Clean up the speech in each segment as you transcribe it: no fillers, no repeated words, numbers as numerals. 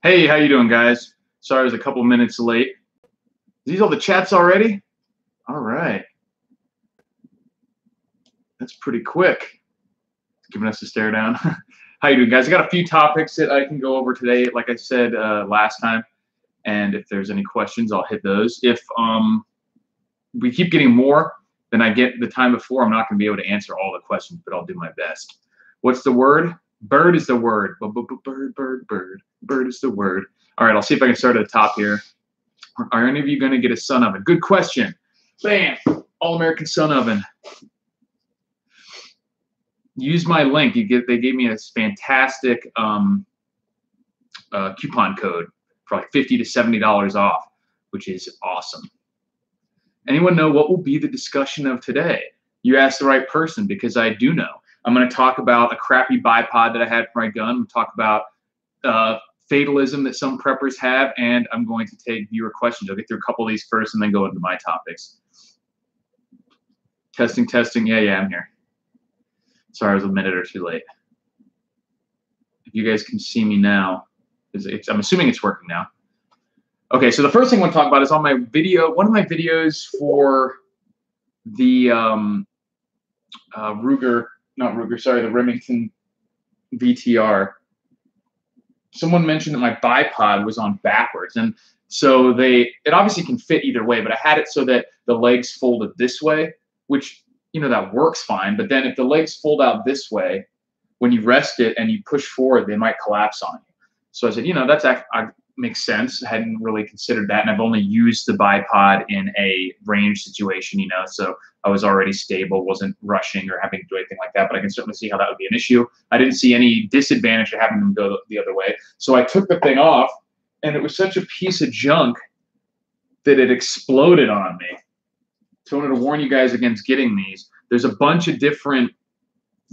Hey, how you doing, guys? Sorry I was a couple minutes late. These all the chats already? All right. That's pretty quick. Giving us a stare down. How you doing, guys? I got a few topics that I can go over today, like I said last time. And if there's any questions, I'll hit those. If we keep getting more than I get the time before, I'm not going to be able to answer all the questions, but I'll do my best. What's the word? Bird is the word. Bird, bird, bird. Bird is the word. All right, I'll see if I can start at the top here. Are any of you going to get a sun oven? Good question. Bam! All-American sun oven. Use my link. They gave me a fantastic coupon code for like $50 to $70 off, which is awesome. Anyone know what will be the discussion of today? You asked the right person because I do know. I'm going to talk about a crappy bipod that I had for my gun. We'll talk about fatalism that some preppers have, and I'm going to take viewer questions. I'll get through a couple of these first and then go into my topics. Testing, testing. Yeah, I'm here. Sorry, I was a minute or two late. If you guys can see me now, I'm assuming it's working now. Okay, so the first thing I want to talk about is on my video, one of my videos for the the Remington VTR. Someone mentioned that my bipod was on backwards, and so it obviously can fit either way, but I had it so that the legs folded this way, which, you know, that works fine. But then if the legs fold out this way, when you rest it and you push forward, they might collapse on you. So I said, you know, that's makes sense. I hadn't really considered that, and I've only used the bipod in a range situation, you know, so I was already stable, wasn't rushing or having to do anything like that, but I can certainly see how that would be an issue. I didn't see any disadvantage to having them go the other way. So I took the thing off, and it was such a piece of junk that it exploded on me. So I wanted to warn you guys against getting these. There's a bunch of different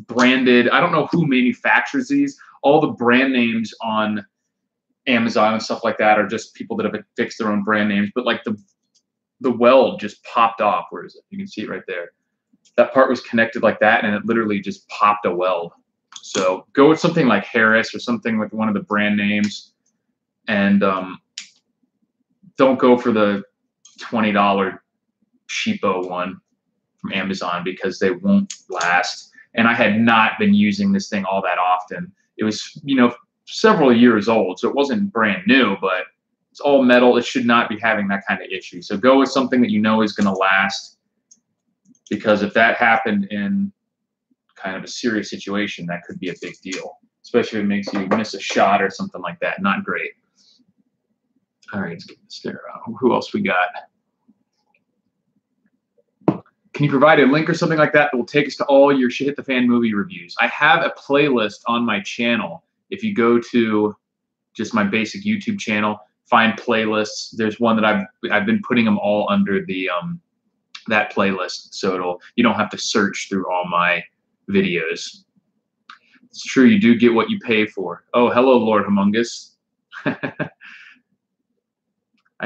branded, I don't know who manufactures these. All the brand names on Amazon and stuff like that are just people that have fixed their own brand names, but like the weld just popped off. Where is it? You can see it right there. That part was connected like that, and it literally just popped a weld. So go with something like Harris or something with one of the brand names, and don't go for the $20 cheapo one from Amazon because they won't last. And I had not been using this thing all that often. It was, you know, several years old, so it wasn't brand new, but it's all metal. It should not be having that kind of issue. So go with something that you know is going to last, because if that happened in kind of a serious situation, that could be a big deal, especially if it makes you miss a shot or something like that. Not great. All right, let's get this there. Who else we got? Can you provide a link or something like that will take us to all your Shit Hit the Fan movie reviews? I have a playlist on my channel. If you go to just my basic YouTube channel, find playlists. There's one that I've been putting them all under the that playlist, so you don't have to search through all my videos. It's true, you do get what you pay for. Oh, hello, Lord Humongous. I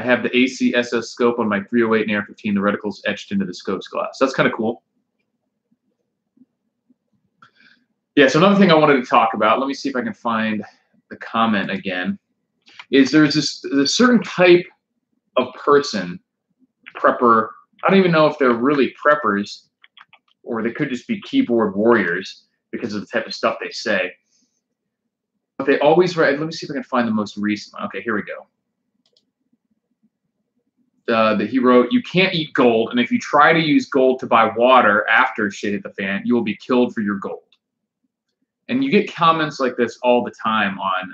have the ACSS scope on my 308 and AR-15. The reticles etched into the scope's glass. That's kind of cool. Yeah, so another thing I wanted to talk about, let me see if I can find the comment again, is there's a certain type of person, prepper. I don't even know if they're really preppers, or they could just be keyboard warriors because of the type of stuff they say. But they always write, let me see if I can find the most recent one. Okay, here we go. That he wrote, you can't eat gold, and if you try to use gold to buy water after Shit Hit the Fan, you will be killed for your gold. And you get comments like this all the time on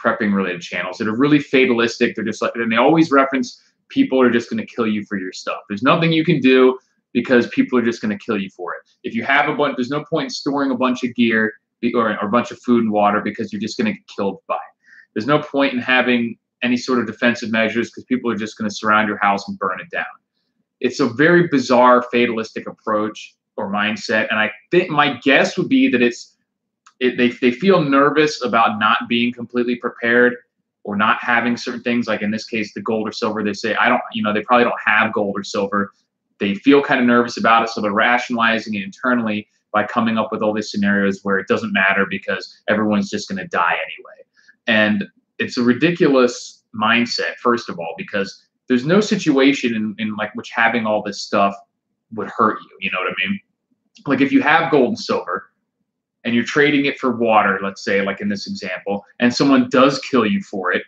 prepping related channels that are really fatalistic. They're just like, and they always reference people are just going to kill you for your stuff. There's nothing you can do because people are just going to kill you for it. If you have a bunch, there's no point in storing a bunch of gear or a bunch of food and water because you're just going to get killed by it. There's no point in having any sort of defensive measures because people are just going to surround your house and burn it down. It's a very bizarre fatalistic approach or mindset, and I think my guess would be that they feel nervous about not being completely prepared or not having certain things, like in this case, the gold or silver. They say, they probably don't have gold or silver. They feel kind of nervous about it, so they're rationalizing it internally by coming up with all these scenarios where it doesn't matter because everyone's just going to die anyway. And it's a ridiculous mindset, first of all, because there's no situation in like which having all this stuff would hurt you. You know what I mean? Like if you have gold and silver and you're trading it for water, let's say, like in this example, and someone does kill you for it,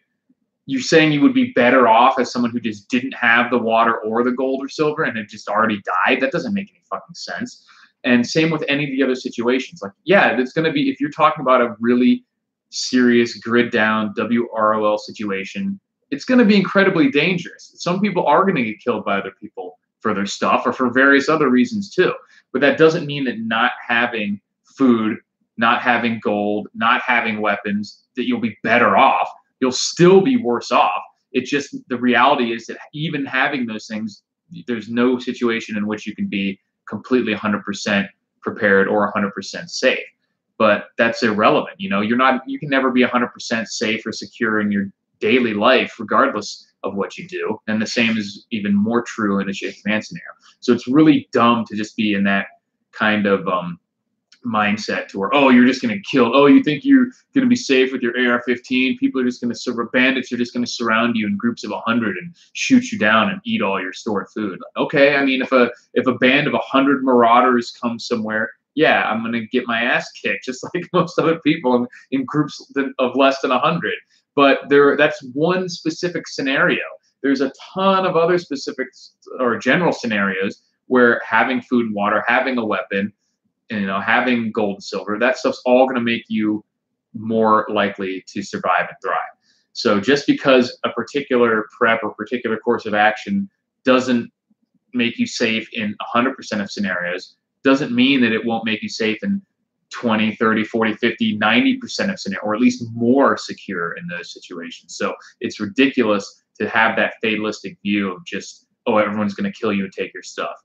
you're saying you would be better off as someone who just didn't have the water or the gold or silver and had just already died? That doesn't make any fucking sense. And same with any of the other situations. Like, yeah, it's going to be, if you're talking about a really serious grid down WROL situation, it's going to be incredibly dangerous. Some people are going to get killed by other people for their stuff or for various other reasons too. But that doesn't mean that not having food, not having gold, not having weapons, that you'll be better off. You'll still be worse off. It's just the reality is that even having those things, there's no situation in which you can be completely 100% prepared or 100% safe. But that's irrelevant. You know, you can never be 100% safe or secure in your daily life, regardless of what you do. And the same is even more true in a shake command scenario. So it's really dumb to just be in that kind of mindset to where, oh, you're just going to kill. Oh, you think you're going to be safe with your AR-15? People are just going to bandits are just going to surround you in groups of 100 and shoot you down and eat all your stored food. Okay, I mean, if a band of 100 marauders come somewhere, yeah, I'm going to get my ass kicked, just like most other people in groups of less than 100. But that's one specific scenario. There's a ton of other specific or general scenarios where having food and water, having a weapon, and, you know, having gold and silver, that stuff's all going to make you more likely to survive and thrive. So just because a particular prep or particular course of action doesn't make you safe in 100% of scenarios, doesn't mean that it won't make you safe in 20, 30, 40, 50, 90% of scenarios, or at least more secure in those situations. So it's ridiculous to have that fatalistic view of just, oh, everyone's going to kill you and take your stuff.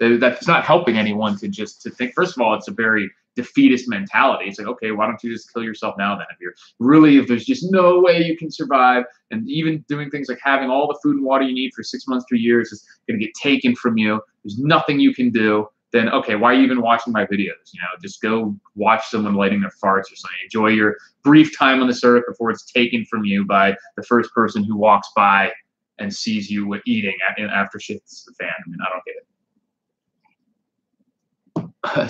That's not helping anyone to think. First of all, it's a very defeatist mentality. It's like, okay, why don't you just kill yourself now then? If there's just no way you can survive, and even doing things like having all the food and water you need for 6 months, 3 years is going to get taken from you. There's nothing you can do. Then, okay, why are you even watching my videos? You know, just go watch someone lighting their farts or something. Enjoy your brief time on this earth before it's taken from you by the first person who walks by and sees you eating after shit's the fan. I mean, I don't get it.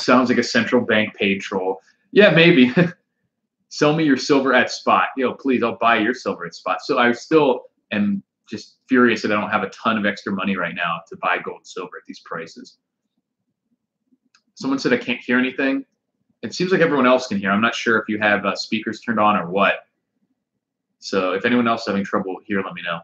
Sounds like a central bank paid troll. Yeah, maybe. Sell me your silver at spot. Yo, please, I'll buy your silver at spot. So I still am just furious that I don't have a ton of extra money right now to buy gold and silver at these prices. Someone said I can't hear anything. It seems like everyone else can hear. I'm not sure if you have speakers turned on or what. So if anyone else is having trouble here, let me know.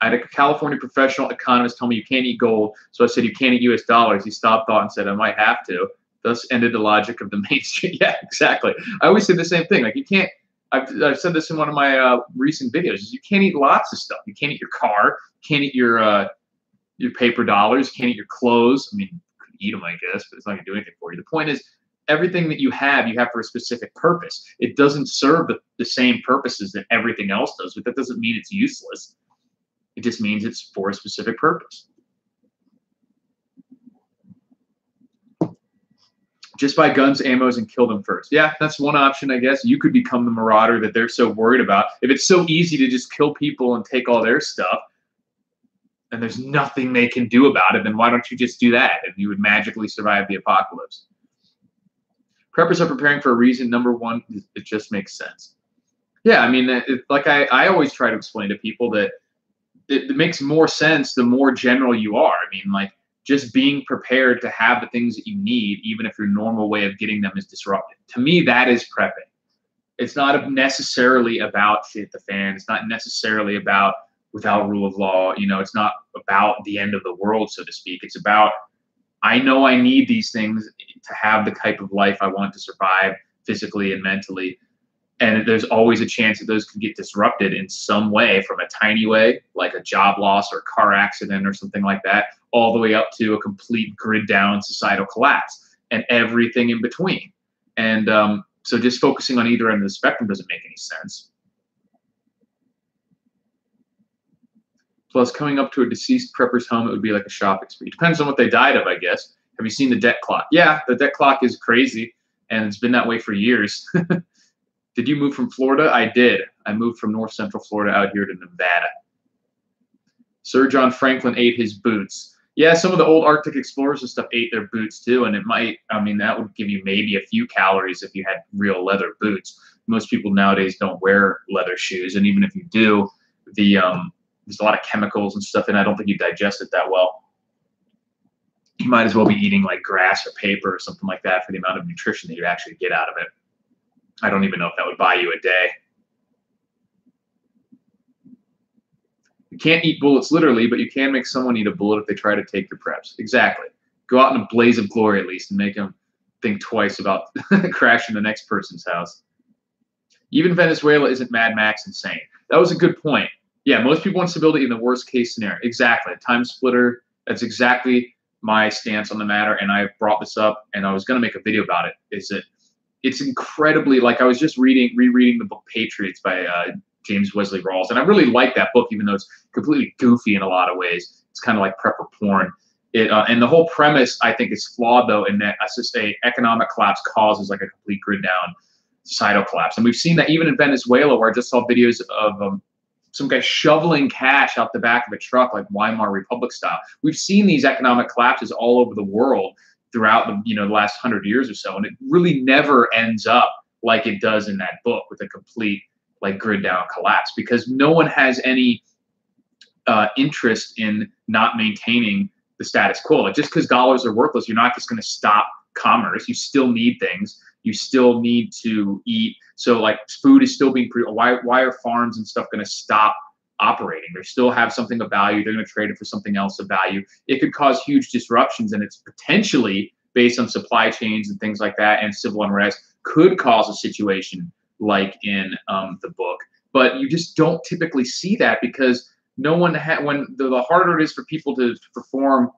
I had a California professional economist tell me you can't eat gold. So I said, you can't eat US dollars. He stopped, thought, and said, I might have to. Thus ended the logic of the mainstream. Yeah, exactly. I always say the same thing. Like, you can't, I've said this in one of my recent videos, is you can't eat lots of stuff. You can't eat your car. You can't eat your paper dollars. You can't eat your clothes. I mean, you could eat them, I guess, but it's not going to do anything for you. The point is, everything that you have for a specific purpose. It doesn't serve the same purposes that everything else does, but that doesn't mean it's useless. It just means it's for a specific purpose. Just buy guns, ammos, and kill them first. Yeah, that's one option, I guess. You could become the marauder that they're so worried about. If it's so easy to just kill people and take all their stuff, and there's nothing they can do about it, then why don't you just do that? And you would magically survive the apocalypse. Preppers are preparing for a reason. Number one, it just makes sense. Yeah, I mean, like I always try to explain to people that it makes more sense the more general you are. I mean, like, just being prepared to have the things that you need, even if your normal way of getting them is disrupted. To me, that is prepping. It's not necessarily about shit the fan. It's not necessarily about without rule of law. You know, it's not about the end of the world, so to speak. It's about, I know I need these things to have the type of life I want to survive physically and mentally. And there's always a chance that those can get disrupted in some way, from a tiny way, like a job loss or a car accident or something like that, all the way up to a complete grid down societal collapse and everything in between. And so just focusing on either end of the spectrum doesn't make any sense. Plus, coming up to a deceased prepper's home, it would be like a shopping spree. Depends on what they died of, I guess. Have you seen the debt clock? Yeah, the debt clock is crazy, and it's been that way for years. Did you move from Florida? I did. I moved from North Central Florida out here to Nevada. Sir John Franklin ate his boots. Yeah, some of the old Arctic explorers and stuff ate their boots too, and it might, I mean, that would give you maybe a few calories if you had real leather boots. Most people nowadays don't wear leather shoes, and even if you do, there's a lot of chemicals and stuff, and I don't think you digest it that well. You might as well be eating like grass or paper or something like that for the amount of nutrition that you actually get out of it. I don't even know if that would buy you a day. You can't eat bullets literally, but you can make someone eat a bullet if they try to take your preps. Exactly. Go out in a blaze of glory at least and make them think twice about crashing the next person's house. Even Venezuela isn't Mad Max insane. That was a good point. Yeah, most people want stability in the worst case scenario. Exactly. Time splitter. That's exactly my stance on the matter. And I brought this up and I was going to make a video about it. Is that it's incredibly, like I was just rereading the book Patriots by James Wesley Rawls. And I really like that book, even though it's completely goofy in a lot of ways. It's kind of like prepper porn. And the whole premise, I think, is flawed, though, in that a economic collapse causes like a complete grid down societal collapse. And we've seen that even in Venezuela, where I just saw videos of some guy shoveling cash out the back of a truck, like Weimar Republic style. We've seen these economic collapses all over the world throughout the last 100 years or so, and it really never ends up like it does in that book with a complete like grid down collapse, because no one has any interest in not maintaining the status quo. Like just because dollars are worthless, you're not just going to stop commerce. You still need things. You still need to eat. So like food is still being produced. Why are farms and stuff going to stop operating? They still have something of value. They're going to trade it for something else of value. It could cause huge disruptions, and it's potentially based on supply chains and things like that, and civil unrest could cause a situation like in the book. But you just don't typically see that, because no one when the harder it is for people to perform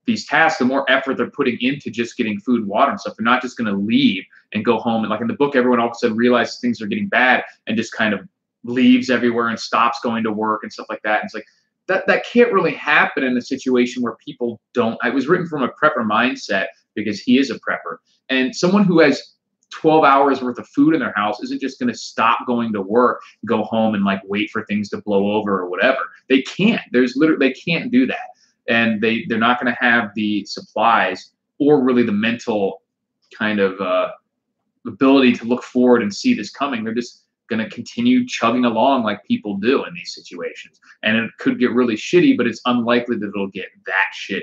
these tasks, the more effort they're putting into just getting food and water and stuff. They're not just going to leave and go home. And like in the book, everyone all of a sudden realizes things are getting bad and just kind of leaves everywhere and stops going to work and stuff like that. And it's like, that can't really happen in a situation where people don't. It was written from a prepper mindset, because he is a prepper. And someone who has 12 hours worth of food in their house isn't just going to stop going to work, go home and like wait for things to blow over or whatever. They can't. They can't do that. And they're not going to have the supplies or really the mental kind of ability to look forward and see this coming. They're just going to continue chugging along like people do in these situations. And it could get really shitty, but it's unlikely that it'll get that shitty.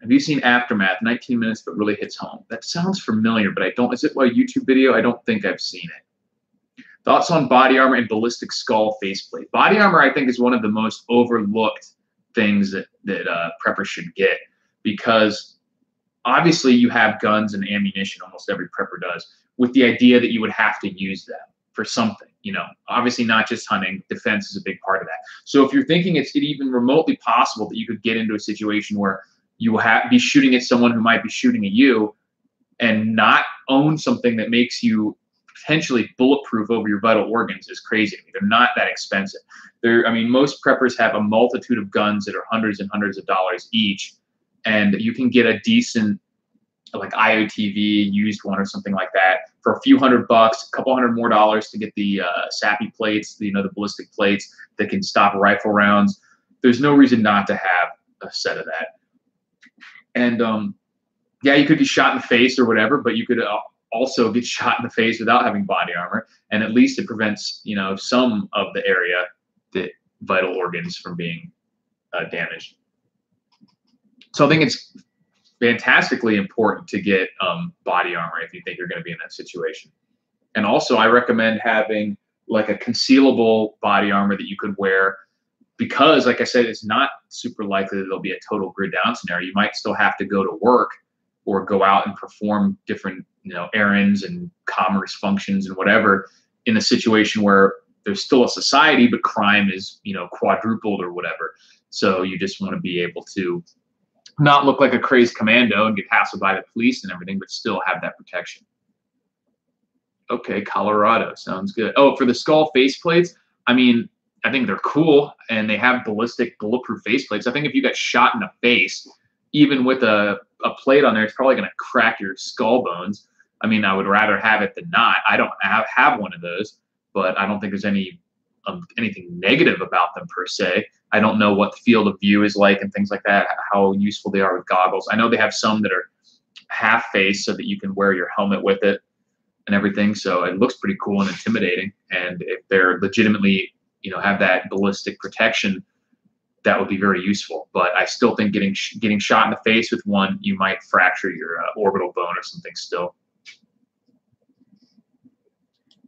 Have you seen Aftermath? 19 minutes, but really hits home. That sounds familiar, but I don't. Is it a YouTube video? I don't think I've seen it. Thoughts on body armor and ballistic skull faceplate? Body armor, I think, is one of the most overlooked things that preppers should get, because obviously you have guns and ammunition, almost every prepper does, with the idea that you would have to use them for something. Obviously not just hunting. Defense is a big part of that. So if you're thinking it's even remotely possible that you could get into a situation where you will be shooting at someone who might be shooting at you, and not own something that makes you potentially bulletproof over your vital organs, is crazy to me. They're not that expensive. Most preppers have a multitude of guns that are hundreds and hundreds of dollars each, and you can get a decent like IOTV used one or something like that for a few $100, a couple $100 more to get the SAPI plates, the ballistic plates that can stop rifle rounds. There's no reason not to have a set of that. And yeah, you could be shot in the face or whatever, but you could also get shot in the face without having body armor, and at least it prevents some of the area, the vital organs, from being damaged. So I think it's fantastically important to get body armor if you think you're going to be in that situation. And also, I recommend having like a concealable body armor that you could wear, because, like I said, it's not super likely that there'll be a total grid down scenario. You might still have to go to work or go out and perform different errands and commerce functions and whatever in a situation where there's still a society, but crime is quadrupled or whatever. So you just want to be able to not look like a crazed commando and get hassled by the police and everything, but still have that protection. Okay, Colorado sounds good. Oh, for the skull faceplates, I think they're cool, and they have ballistic bulletproof faceplates. I think if you got shot in the face, even with a plate on there, it's probably going to crack your skull bones. I mean, I would rather have it than not. I don't have one of those, but I don't think there's anything negative about them per se. I don't know what the field of view is like and things like that, how useful they are with goggles. I know they have some that are half face so that you can wear your helmet with it and everything. So it looks pretty cool and intimidating. And if they're legitimately, have that ballistic protection, that would be very useful. But I still think getting shot in the face with one, you might fracture your orbital bone or something still.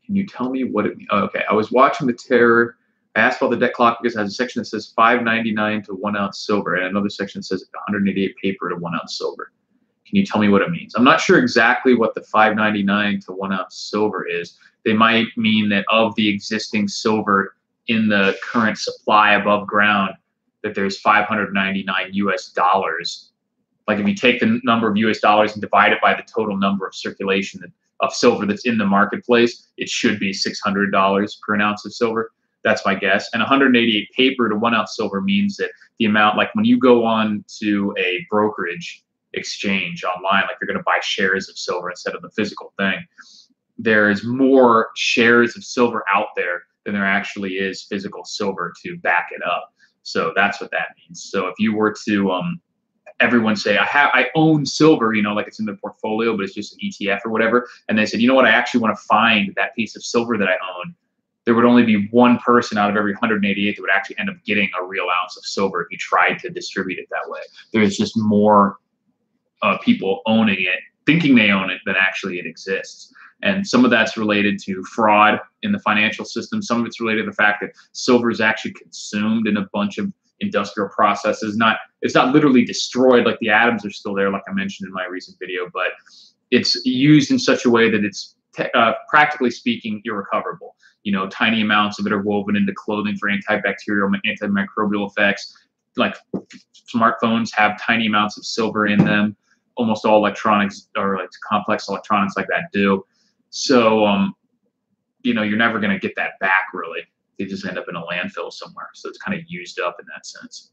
Can you tell me what it means? Oh, okay, I was watching the Terror. I asked about the debt clock because it has a section that says $5.99 to 1 ounce silver, and another section that says 188 paper to 1 ounce silver. Can you tell me what it means? I'm not sure exactly what the $5.99 to 1 ounce silver is. They might mean that of the existing silver in the current supply above ground, that there's 599 US dollars. Like if you take the number of US dollars and divide it by the total number of circulation of silver that's in the marketplace, it should be $600 per ounce of silver. That's my guess. And 188 paper to 1 ounce silver means that the amount, like when you go on to a brokerage exchange online, like you're going to buy shares of silver instead of the physical thing, there's more shares of silver out there than there actually is physical silver to back it up. So that's what that means. So if you were to everyone say I own silver, like it's in their portfolio, but it's just an ETF or whatever, and they said, you know what, I actually want to find that piece of silver that I own, there would only be one person out of every 188 that would actually end up getting a real ounce of silver if you tried to distribute it that way. There's just more people owning it, thinking they own it, than actually it exists. And some of that's related to fraud in the financial system. Some of it's related to the fact that silver is actually consumed in a bunch of industrial processes. It's not literally destroyed, like the atoms are still there, like I mentioned in my recent video, but it's used in such a way that it's practically speaking irrecoverable. Tiny amounts of it are woven into clothing for antibacterial, antimicrobial effects. Like smartphones have tiny amounts of silver in them. Almost all electronics, or like complex electronics like that, do. So, you're never going to get that back, really. They just end up in a landfill somewhere. So it's kind of used up in that sense.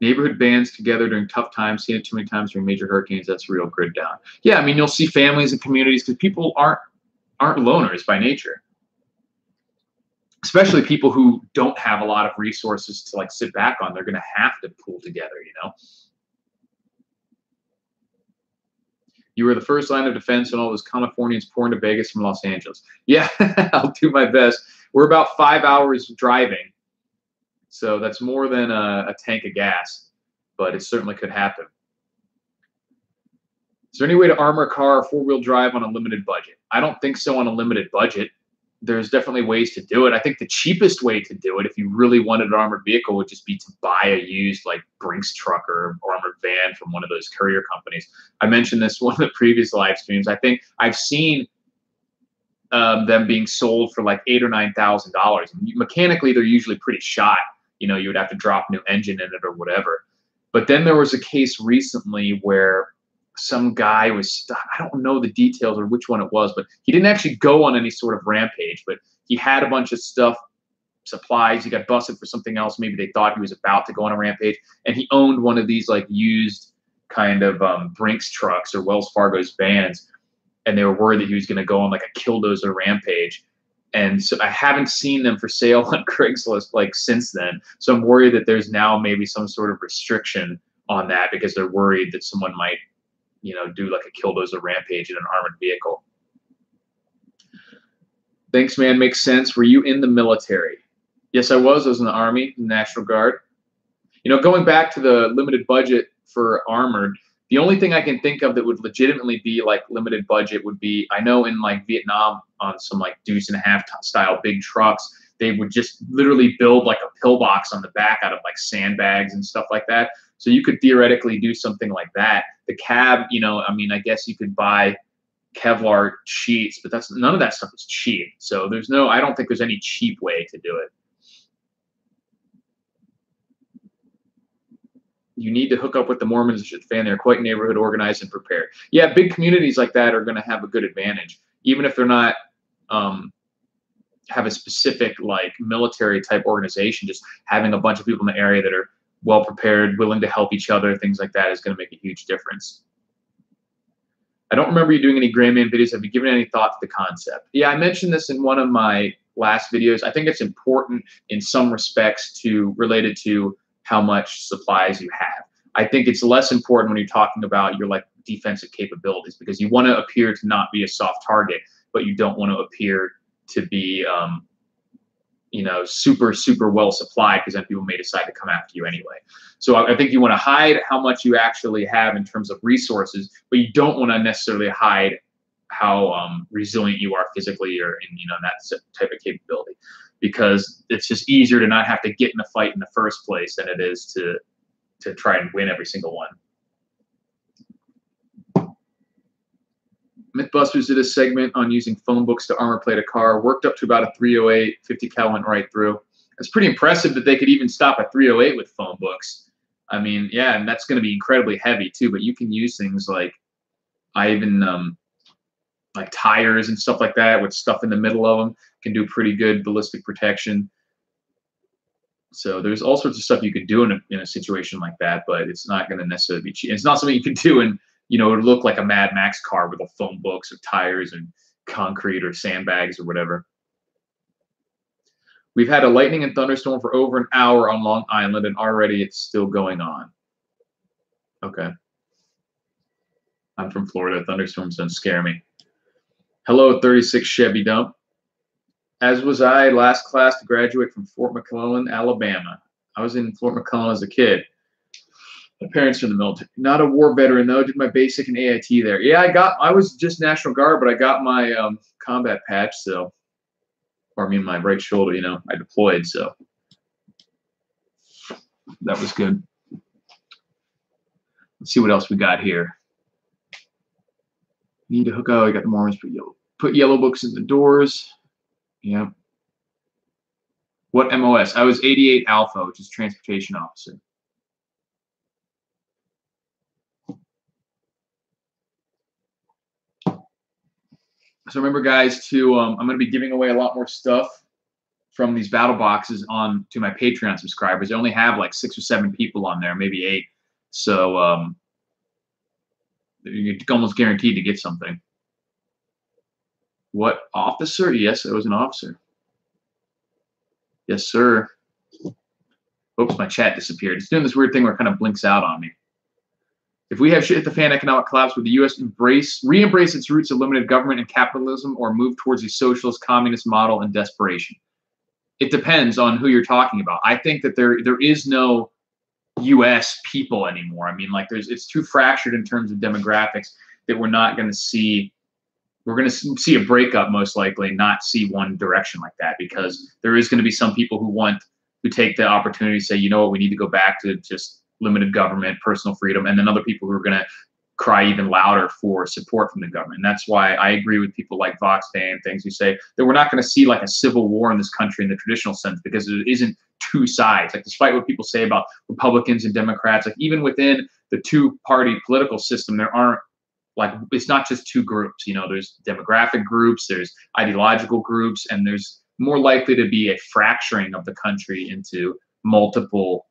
Neighborhood bands together during tough times, seen it too many times during major hurricanes, that's real grid down. Yeah, I mean, you'll see families and communities, because people aren't loners by nature. Especially people who don't have a lot of resources to like sit back on. They're going to have to pool together, You were the first line of defense when all those Californians pouring to Vegas from Los Angeles. Yeah, I'll do my best. We're about 5 hours driving, so that's more than a tank of gas, but it certainly could happen. Is there any way to armor a car or four-wheel drive on a limited budget? I don't think so on a limited budget. There's definitely ways to do it. I think the cheapest way to do it, if you really wanted an armored vehicle, would just be to buy a used like Brinks truck or armored van from one of those courier companies. I mentioned this one of the previous live streams. I think I've seen them being sold for like $8,000 or $9,000. Mechanically, they're usually pretty shot. You would have to drop new engine in it or whatever. But then there was a case recently where some guy was, I don't know the details or which one it was, but he didn't actually go on any sort of rampage, but he had a bunch of stuff, supplies. He got busted for something else. Maybe they thought he was about to go on a rampage, and he owned one of these like used kind of Brinks trucks or Wells Fargo's vans, and they were worried that he was going to go on like a killdozer rampage. And so I haven't seen them for sale on Craigslist like since then. So I'm worried that there's now maybe some sort of restriction on that because they're worried that someone might do like a killdozer rampage in an armored vehicle. Thanks, man. Makes sense. Were you in the military? Yes, I was. I was in the Army, National Guard. Going back to the limited budget for armored, the only thing I can think of that would legitimately be like limited budget would be, I know in like Vietnam on some like deuce and a half style big trucks, they would just literally build like a pillbox on the back out of like sandbags and stuff like that. So you could theoretically do something like that. The cab, I guess you could buy Kevlar sheets, but none of that stuff is cheap. So I don't think there's any cheap way to do it. You need to hook up with the Mormons fan. They're quite neighborhood organized and prepared. Yeah, big communities like that are going to have a good advantage, even if they're not have a specific like military type organization. Just having a bunch of people in the area that are well prepared, willing to help each other, things like that is going to make a huge difference. I don't remember you doing any Gray Man videos. Have you given any thought to the concept? Yeah, I mentioned this in one of my last videos. I think it's important in some respects related to how much supplies you have. I think it's less important when you're talking about your like defensive capabilities, because you want to appear to not be a soft target, but you don't want to appear to be you know, super well supplied, because then people may decide to come after you anyway. So I think you want to hide how much you actually have in terms of resources, but you don't want to necessarily hide how resilient you are physically or in, you know, that type of capability, because it's just easier to not have to get in a fight in the first place than it is to try and win every single one. Mythbusters did a segment on using phone books to armor plate a car. Worked up to about a 308, 50 cal went right through. It's pretty impressive that they could even stop a 308 with phone books. I mean, yeah, and that's going to be incredibly heavy too. But you can use things like like tires and stuff like that with stuff in the middle of them can do pretty good ballistic protection. So there's all sorts of stuff you could do in a situation like that, but it's not going to necessarily be cheap. It's not something you could do in, you know, it would look like a Mad Max car with the phone books or tires and concrete or sandbags or whatever. We've had a lightning and thunderstorm for over an hour on Long Island, and already it's still going on. Okay. I'm from Florida. Thunderstorms don't scare me. Hello, 36 Chevy Dump. As was I, last class to graduate from Fort McClellan, Alabama. I was in Fort McClellan as a kid. My parents are in the military. Not a war veteran though. Did my basic and AIT there. Yeah, I was just National Guard, but I got my combat patch. So, or I mean my right shoulder. You know, I deployed, so that was good. Let's see what else we got here. Need to hook. Oh, I got the Mormons put yellow books in the doors. Yeah. What MOS? I was 88 Alpha, which is transportation officer. So remember, guys, I'm going to be giving away a lot more stuff from these battle boxes on to my Patreon subscribers. I only have like 6 or 7 people on there, maybe 8. So you're almost guaranteed to get something. What officer? Yes, I was an officer. Yes, sir. Oops, my chat disappeared. It's doing this weird thing where it kind of blinks out on me. If we have shit hit the fan economic collapse, would the U.S. re-embrace its roots of limited government and capitalism, or move towards a socialist communist model in desperation? It depends on who you're talking about. I think that there is no U.S. people anymore. I mean, like it's too fractured in terms of demographics that we're not going to see. We're going to see a breakup most likely, not see one direction like that, because there is going to be some people who take the opportunity to say, you know what, we need to go back to just limited government, personal freedom, and then other people who are going to cry even louder for support from the government. And that's why I agree with people like Vox Day and things who say that we're not going to see like a civil war in this country in the traditional sense, because it isn't two sides. Like, despite what people say about Republicans and Democrats, like even within the two-party political system, there aren't, like, it's not just two groups. You know, there's demographic groups, there's ideological groups, and there's more likely to be a fracturing of the country into multiple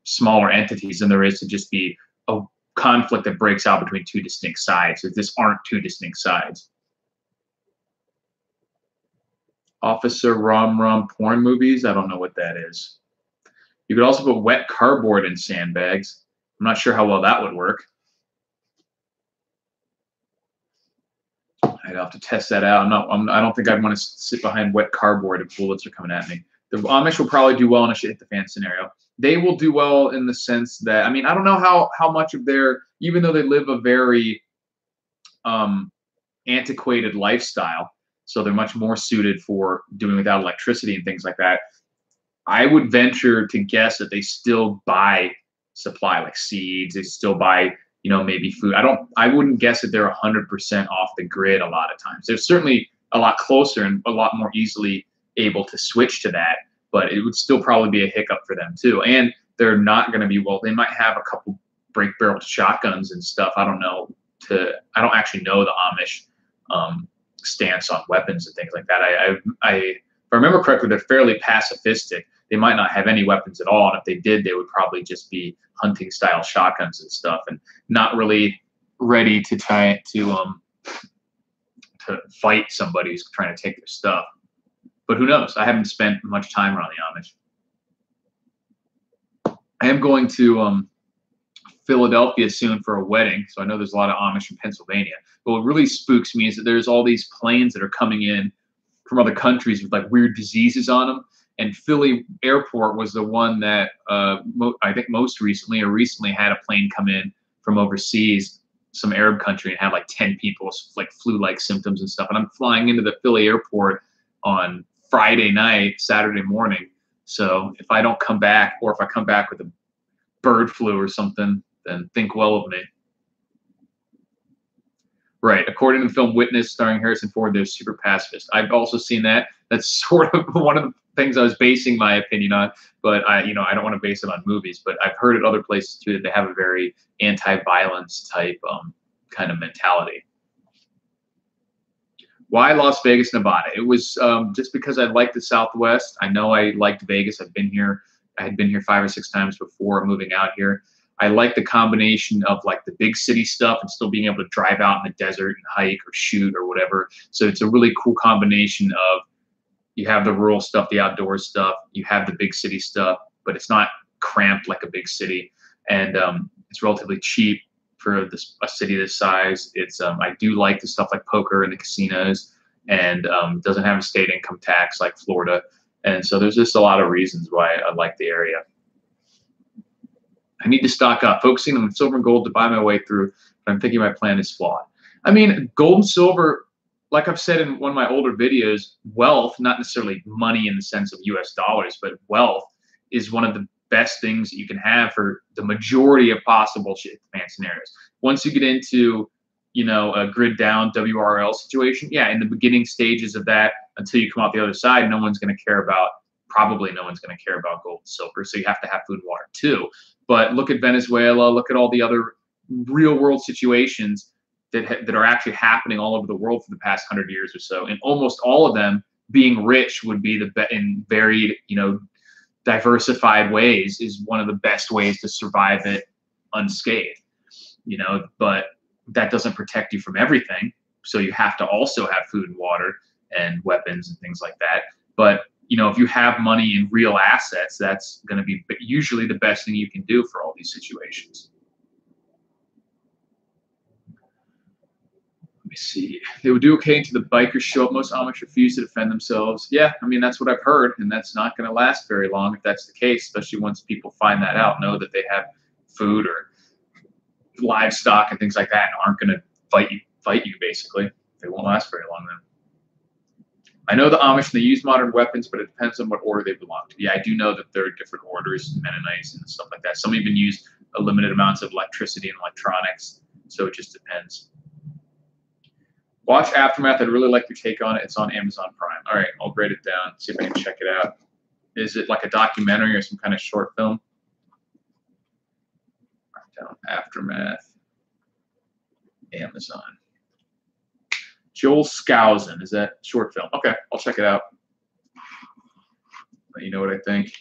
smaller entities than there is to just be a conflict that breaks out between two distinct sides. If this aren't two distinct sides. Officer Rom porn movies? I don't know what that is. You could also put wet cardboard in sandbags. I'm not sure how well that would work. I'd have to test that out. I don't think I'd want to sit behind wet cardboard if bullets are coming at me. The Amish will probably do well in a shit hit the fan scenario. They will do well in the sense that, I mean, I don't know how much of their, even though they live a very antiquated lifestyle, so they're much more suited for doing without electricity and things like that. I would venture to guess that they still buy supply, like seeds. They still buy, you know, maybe food. I wouldn't guess that they're 100% off the grid a lot of times. They're certainly a lot closer and a lot more easily able to switch to that, but it would still probably be a hiccup for them too. And they're not going to be, well, they might have a couple break barrel shotguns and stuff. I don't know. I don't actually know the Amish stance on weapons and things like that. If I remember correctly, they're fairly pacifistic. They might not have any weapons at all, and if they did, they would probably just be hunting style shotguns and stuff, and not really ready to try to fight somebody who's trying to take their stuff. But who knows? I haven't spent much time around the Amish. I am going to Philadelphia soon for a wedding, so I know there's a lot of Amish in Pennsylvania. But what really spooks me is that there's all these planes that are coming in from other countries with like weird diseases on them. And Philly Airport was the one that I think most recently had a plane come in from overseas, some Arab country, and had like 10 people like flu-like symptoms and stuff. And I'm flying into the Philly Airport on Friday night, Saturday morning. So if I don't come back, or if I come back with a bird flu or something, then think well of me. Right. According to the film Witness, starring Harrison Ford, they're super pacifist. I've also seen that. That's sort of one of the things I was basing my opinion on. But I don't want to base it on movies. But I've heard at other places too that they have a very anti-violence type kind of mentality. Why Las Vegas, Nevada? It was just because I liked the Southwest. I know I liked Vegas. I've been here. I had been here 5 or 6 times before moving out here. I like the combination of like the big city stuff and still being able to drive out in the desert and hike or shoot or whatever. So it's a really cool combination of, you have the rural stuff, the outdoor stuff, you have the big city stuff, but it's not cramped like a big city, and it's relatively cheap for a city this size. It's I do like the stuff like poker and the casinos, and doesn't have a state income tax like Florida, and so there's just a lot of reasons why I like the area. I need to stock up, focusing on silver and gold to buy my way through, but I'm thinking my plan is flawed. I mean, gold and silver, like I've said in one of my older videos, wealth, not necessarily money in the sense of US dollars, but wealth is one of the best things that you can have for the majority of possible shit fan scenarios. Once you get into, a grid down WRL situation, yeah, in the beginning stages of that, until you come out the other side, no one's going to care about, probably no one's going to care about gold and silver. So you have to have food and water too. But look at Venezuela, look at all the other real world situations that are actually happening all over the world for the past 100 years or so. And almost all of them, being rich would be in varied, diversified ways is one of the best ways to survive it unscathed, but that doesn't protect you from everything. So you have to also have food and water and weapons and things like that. But if you have money in real assets, that's going to be usually the best thing you can do for all these situations. Let me see. They would do okay until the bikers show up. Most Amish refuse to defend themselves. Yeah, I mean, that's what I've heard, and that's not going to last very long if that's the case, especially once people find that out, know that they have food or livestock and things like that, and aren't going to fight you, basically. They won't last very long then. I know the Amish, they use modern weapons, but it depends on what order they belong to. Yeah, I do know that there are different orders, Mennonites and stuff like that. Some even use a limited amounts of electricity and electronics, so it just depends. Watch Aftermath. I'd really like your take on it. It's on Amazon Prime. All right, I'll write it down, see if I can check it out. Is it like a documentary or some kind of short film? Write down Aftermath, Amazon. Joel Skousen, is that short film? Okay, I'll check it out. Let you know what I think.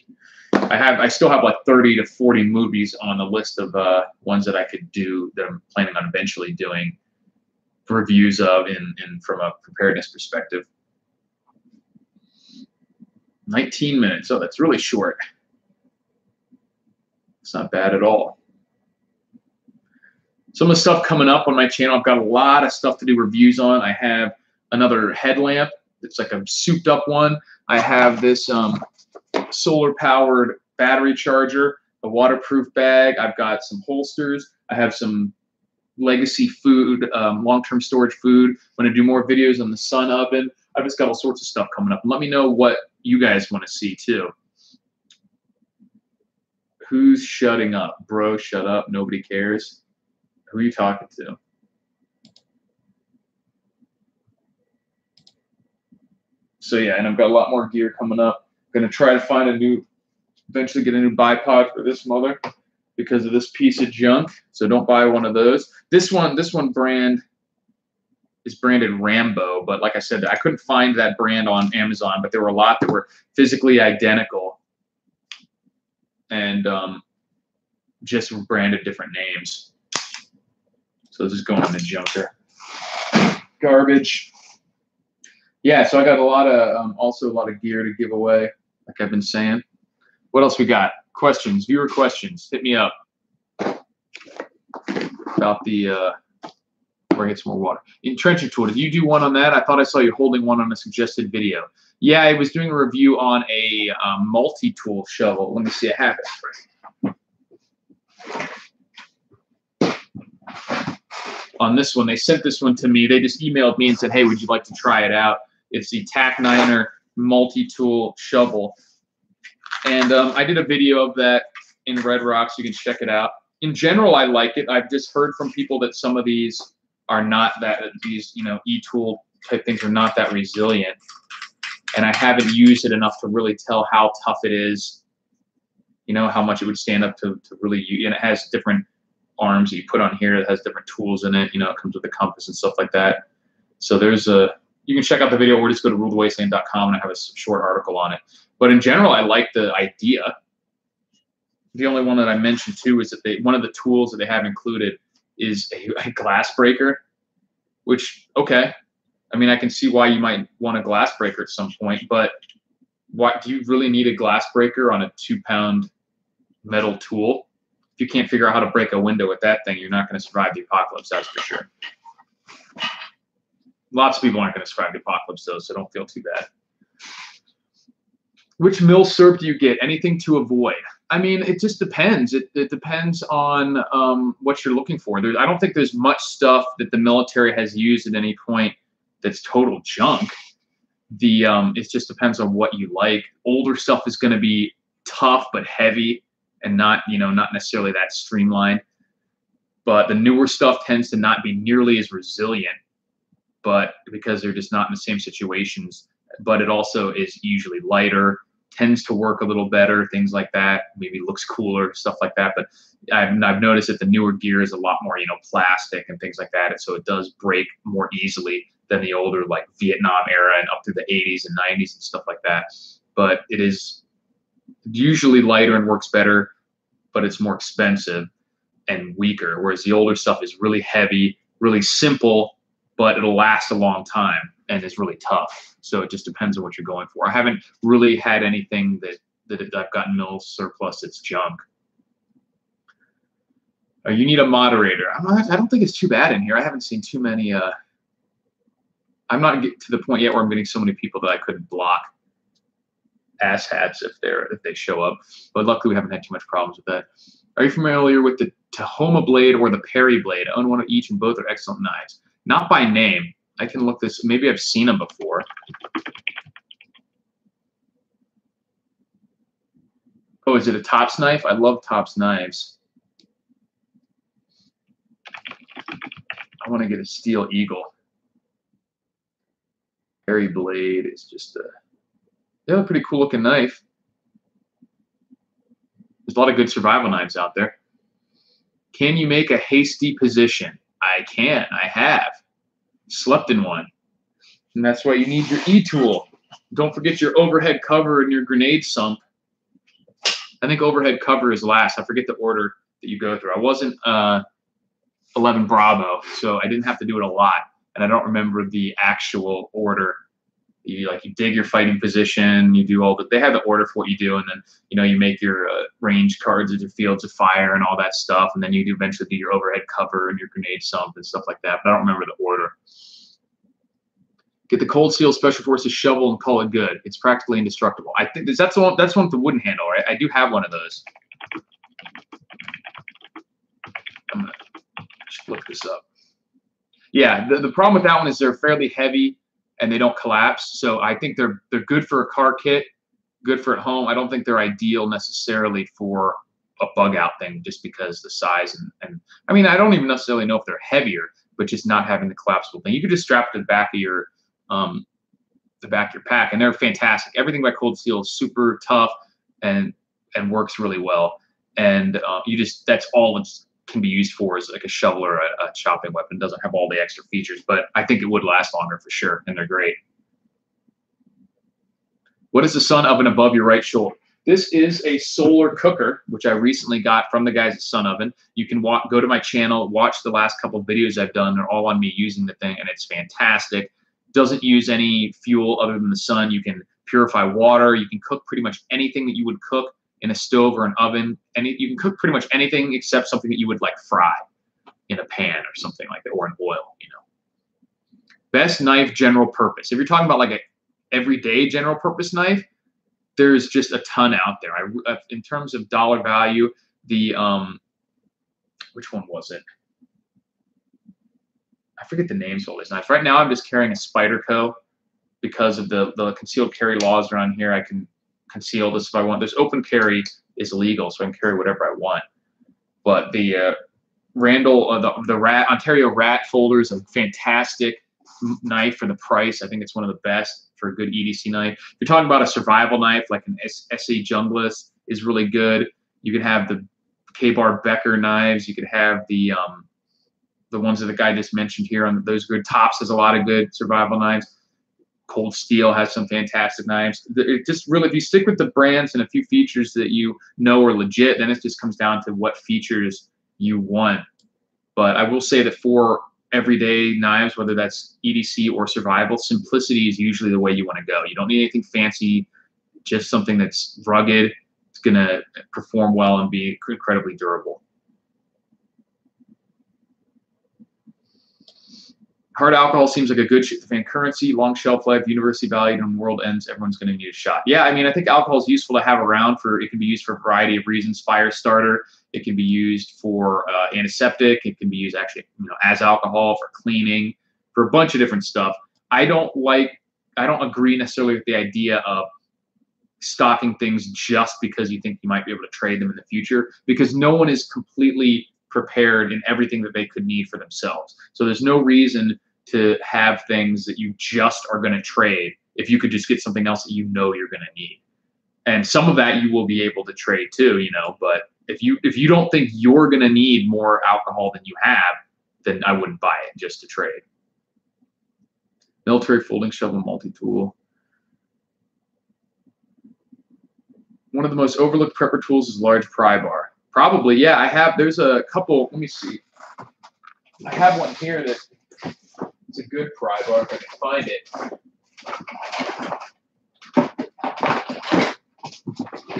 I still have like 30 to 40 movies on the list of ones that I could do that I'm planning on eventually doing reviews of in from a preparedness perspective. 19 minutes. Oh, that's really short. It's not bad at all. Some of the stuff coming up on my channel, I've got a lot of stuff to do reviews on. I have another headlamp. It's like a souped up one. I have this solar powered battery charger, a waterproof bag. I've got some holsters. I have some legacy food, long-term storage food. I'm going to do more videos on the sun oven. I've just got all sorts of stuff coming up. And let me know what you guys want to see too. Who's shutting up? Bro, shut up. Nobody cares. Who are you talking to? So yeah, and I've got a lot more gear coming up. I'm going to try to find eventually get a new bipod for this mother because of this piece of junk. So don't buy one of those. This one brand is branded Rambo, but like I said, I couldn't find that brand on Amazon, but there were a lot that were physically identical and just branded different names. So this is going in the junker. Garbage. Yeah, so I got a lot of also a lot of gear to give away, like I've been saying. What else we got? Questions, viewer questions. Hit me up about the where I get some more water. Entrenching tool. Did you do one on that? I thought I saw you holding one on a suggested video. Yeah, I was doing a review on a multi-tool shovel. Let me see. I have it. On this one, they sent this one to me. They just emailed me and said, "Hey, would you like to try it out?" It's the Tac Niner multi-tool shovel, and I did a video of that in Red Rocks. You can check it out. In general, I like it. I've just heard from people that some of these are not that, these, you know, e-tool type things are not that resilient. And I haven't used it enough to really tell how tough it is, you know, how much it would stand up to really use. And it has different arms that you put on here that has different tools in it. You know, it comes with a compass and stuff like that. So there's you can check out the video or just go to rulethewasteland.com and I have a short article on it. But in general, I like the idea. The only one that I mentioned too is that one of the tools that they have included is a glass breaker, which, okay, I mean, I can see why you might want a glass breaker at some point, but why do you really need a glass breaker on a 2-pound metal tool? If you can't figure out how to break a window with that thing, you're not going to survive the apocalypse, that's for sure. Lots of people aren't going to survive the apocalypse, though, so don't feel too bad. Which mill serp do you get? Anything to avoid? I mean, it just depends. It depends on what you're looking for. I don't think there's much stuff that the military has used at any point that's total junk. It just depends on what you like. Older stuff is going to be tough but heavy and not necessarily that streamlined. But the newer stuff tends to not be nearly as resilient, but because they're just not in the same situations. But it also is usually lighter, tends to work a little better, things like that. Maybe looks cooler, stuff like that. But I've noticed that the newer gear is a lot more, plastic and things like that. And so it does break more easily than the older, like Vietnam era and up through the 80s and 90s and stuff like that. But it is usually lighter and works better, but it's more expensive and weaker. Whereas the older stuff is really heavy, really simple, but it'll last a long time and is really tough. So it just depends on what you're going for. I haven't really had anything that I've gotten mill surplus that's junk. You need a moderator. I don't think it's too bad in here. I haven't seen too many. I'm not to the point yet where I'm getting so many people that I couldn't block asshats if they show up. But luckily we haven't had too much problems with that. Are you familiar with the Tahoma blade or the Perry blade? I own one of each, and both are excellent knives. Not by name. I can look this. Maybe I've seen them before. Oh, is it a Tops knife? I love Tops knives. I want to get a Steel Eagle. Perry blade is just a pretty cool looking knife. There's a lot of good survival knives out there. Can you make a hasty position? I can. I have. Slept in one. And that's why you need your E-tool. Don't forget your overhead cover and your grenade sump. I think overhead cover is last. I forget the order that you go through. I wasn't 11 Bravo, so I didn't have to do it a lot. And I don't remember the actual order. You dig your fighting position, you do all that. They have the order for what you do, and then you make your range cards at your fields of fire and all that stuff, and then you do eventually do your overhead cover and your grenade sump and stuff like that. But I don't remember the order. Get the Cold Steel Special Forces shovel and call it good. It's practically indestructible. I think that's one with the wooden handle, right? I do have one of those. I'm gonna flip this up. Yeah, the problem with that one is they're fairly heavy and they don't collapse. So I think they're good for a car kit, good for at home. I don't think they're ideal necessarily for a bug out thing, just because the size and I mean, I don't even necessarily know if they're heavier, but just not having the collapsible thing. You could just strap it to the back of your pack, and they're fantastic. Everything by Cold Steel is super tough and works really well. And that's all it can be used for, is like a shovel or a chopping weapon. It doesn't have all the extra features, but I think it would last longer for sure, and they're great. What is the sun oven above your right shoulder? This is a solar cooker, which I recently got from the guys at Sun Oven. You can go to my channel, watch the last couple of videos I've done. They're all on me using the thing, and it's fantastic. Doesn't use any fuel other than the sun. You can purify water. You can cook pretty much anything that you would cook in a stove or an oven. And you can cook pretty much anything except something that you would like fry in a pan or something like that, or in oil, you know. Best knife, general purpose. If you're talking about like an everyday general purpose knife, there's just a ton out there. In terms of dollar value, the which one was it? I forget the names of all these knives. Right now, I'm just carrying a Spyderco because of the concealed carry laws around here. I can conceal this if I want. There's open carry is legal, so I can carry whatever I want. But the Randall, the Ontario Rat folder is a fantastic knife for the price. I think it's one of the best for a good EDC knife. If you're talking about a survival knife, like an SA Junglist is really good. You could have the K-Bar Becker knives. You could have the ones that the guy just mentioned here. On those good. Tops has a lot of good survival knives. Cold Steel has some fantastic knives. It just really, if you stick with the brands and a few features that you know are legit, then it just comes down to what features you want. But I will say that for everyday knives, whether that's EDC or survival, simplicity is usually the way you want to go. You don't need anything fancy, just something that's rugged. It's going to perform well and be incredibly durable. Hard alcohol seems like a good fan currency, long shelf life, universally valued, and when the world ends, everyone's going to need a shot. Yeah, I mean, I think alcohol is useful to have around it can be used for a variety of reasons. Fire starter, it can be used for antiseptic, it can be used actually, you know, as alcohol for cleaning, for a bunch of different stuff. I don't agree necessarily with the idea of stocking things just because you think you might be able to trade them in the future, because no one is completely prepared in everything that they could need for themselves. So there's no reason to have things that you just are going to trade if you could just get something else that you know you're going to need. And some of that you will be able to trade too, you know, but if you don't think you're going to need more alcohol than you have, then I wouldn't buy it just to trade. Military folding shovel multi-tool. One of the most overlooked prepper tools is large pry bar. Probably, yeah, I have. There's a couple. Let me see. I have one here that it's a good pry bar if I can find it.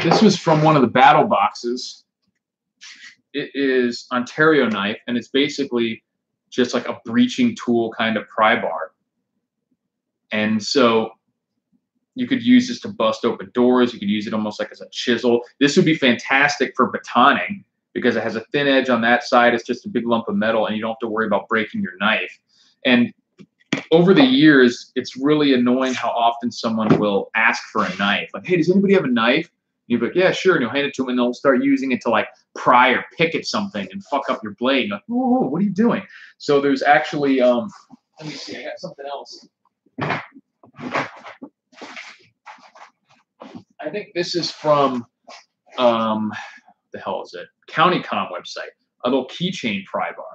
This was from one of the battle boxes. It is Ontario knife, and it's basically just like a breaching tool kind of pry bar. And so you could use this to bust open doors. You could use it almost like as a chisel. This would be fantastic for batoning because it has a thin edge on that side. It's just a big lump of metal, and you don't have to worry about breaking your knife. And over the years, it's really annoying how often someone will ask for a knife. Like, hey, does anybody have a knife? And you'll be like, yeah, sure. And you'll hand it to them, and they'll start using it to like pry or pick at something and fuck up your blade. You're like, whoa, what are you doing? So there's actually, let me see, I got something else. I think this is from, the hell is it? CountyCom website, a little keychain pry bar.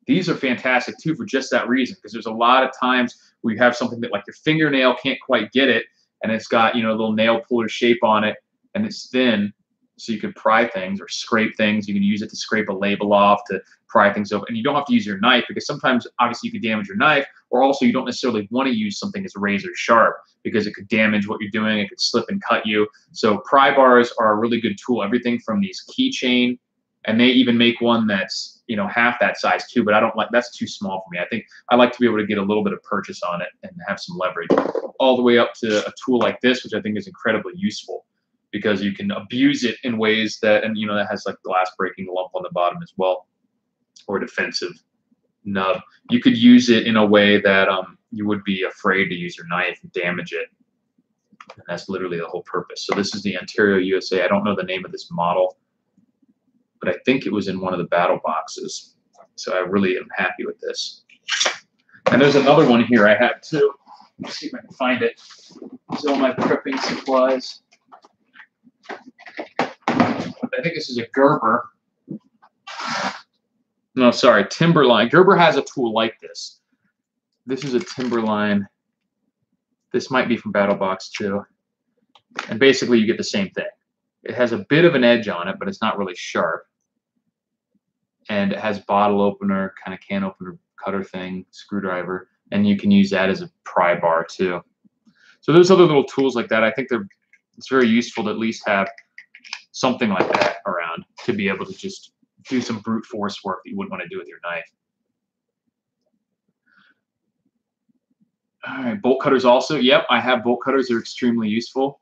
These are fantastic too for just that reason, because there's a lot of times where you have something that like your fingernail can't quite get it, and it's got, you know, a little nail puller shape on it, and it's thin, so you can pry things or scrape things. You can use it to scrape a label off, to pry things open, and you don't have to use your knife, because sometimes obviously you could damage your knife, or also you don't necessarily want to use something that's razor sharp because it could damage what you're doing. It could slip and cut you. So pry bars are a really good tool. Everything from these keychain, and they even make one that's, you know, half that size too, but I don't like, that's too small for me. I think I like to be able to get a little bit of purchase on it and have some leverage, all the way up to a tool like this, which I think is incredibly useful because you can abuse it in ways that, and you know, that has like glass breaking lump on the bottom as well, or defensive nub. You could use it in a way that you would be afraid to use your knife and damage it. And that's literally the whole purpose. So this is the Ontario, USA. I don't know the name of this model, but I think it was in one of the battle boxes. So I really am happy with this. And there's another one here I have too. Let's see if I can find it. These are all my prepping supplies. I think this is a Gerber. No, sorry, Timberline. Gerber has a tool like this. This is a Timberline. This might be from BattleBox too. And basically you get the same thing. It has a bit of an edge on it, but it's not really sharp. And it has bottle opener, kind of can opener, cutter thing, screwdriver, and you can use that as a pry bar too. So there's other little tools like that. I think it's very useful to at least have something like that around to be able to just do some brute force work that you wouldn't want to do with your knife. All right, bolt cutters also. Yep, I have bolt cutters. They're extremely useful.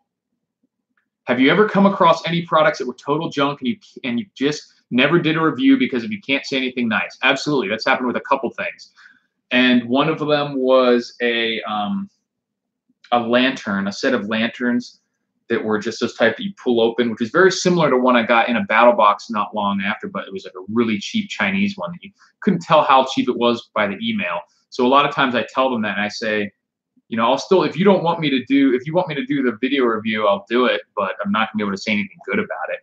Have you ever come across any products that were total junk and you just never did a review because if you can't say anything nice? Absolutely, that's happened with a couple things. And one of them was a lantern, a set of lanterns that were just those type that you pull open, which is very similar to one I got in a battle box not long after, but it was like a really cheap Chinese one that you couldn't tell how cheap it was by the email. So a lot of times I tell them that and I say, you know, I'll still, if you want me to do the video review, I'll do it, but I'm not gonna be able to say anything good about it.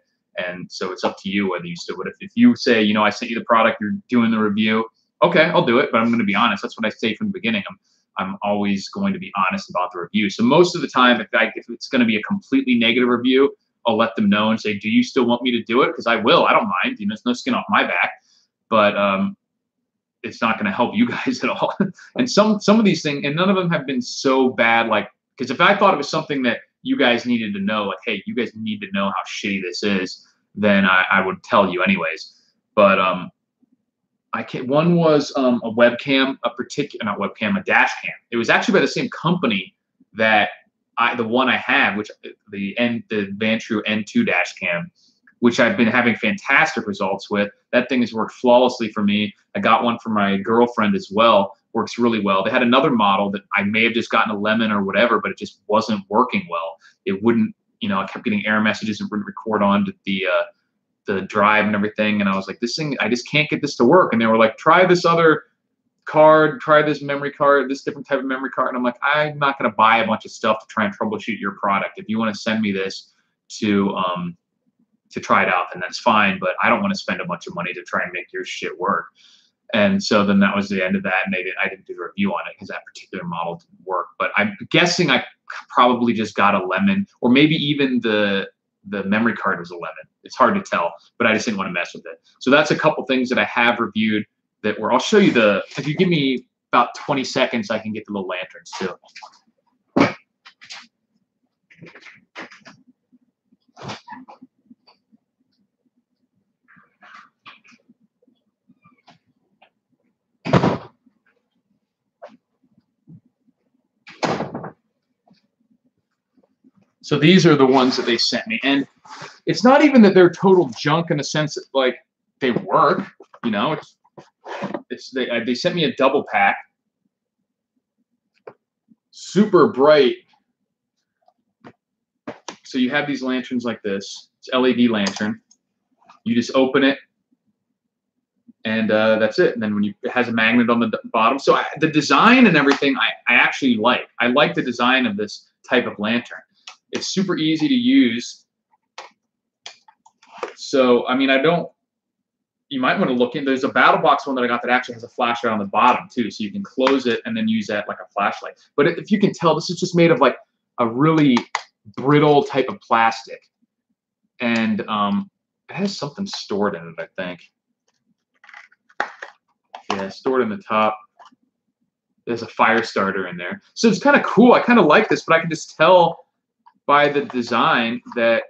And so it's up to you whether you still would. If you say, you know, I sent you the product, you're doing the review, okay, I'll do it, but I'm gonna be honest. That's what I say from the beginning. I'm always going to be honest about the review. So most of the time, if it's going to be a completely negative review, I'll let them know and say, do you still want me to do it? Because I will. I don't mind. You know, it's no skin off my back. But it's not going to help you guys at all. And some of these things, and none of them have been so bad. Like, because if I thought it was something that you guys needed to know, like, hey, you guys need to know how shitty this is, then I would tell you anyways. But one was a webcam, a dash cam. It was actually by the same company that the one I have, which the Vantrue N2 dash cam, which I've been having fantastic results with. That thing has worked flawlessly for me. I got one for my girlfriend as well. Works really well. They had another model that I may have just gotten a lemon or whatever, but it just wasn't working well. It wouldn't, you know, I kept getting error messages and wouldn't record onto the drive and everything, and I was like, this thing, I just can't get this to work. And they were like, try this other card, try this memory card, this different type of memory card. And I'm like, I'm not going to buy a bunch of stuff to try and troubleshoot your product. If you want to send me this to try it out, then that's fine, but I don't want to spend a bunch of money to try and make your shit work. And so then that was the end of that, and I didn't do the review on it because that particular model didn't work. But I'm guessing I probably just got a lemon, or maybe even the memory card was 11. It's hard to tell, but I just didn't want to mess with it. So that's a couple things that I have reviewed that were, I'll show you if you give me about 20 seconds, I can get the little lanterns too. So these are the ones that they sent me. And it's not even that they're total junk in the sense that, like, they work, you know. They sent me a double pack. Super bright. So you have these lanterns like this. It's LED lantern. You just open it, and that's it. And then it has a magnet on the bottom. So the design and everything I actually like. I like the design of this type of lantern. It's super easy to use. So, I mean, you might want to look in. There's a battle box one that I got that actually has a flashlight on the bottom too. So you can close it and then use that like a flashlight. But if you can tell, this is just made of like a really brittle type of plastic. And it has something stored in it, I think. Yeah, stored in the top. There's a fire starter in there. So it's kind of cool. I kind of like this, but I can just tell by the design that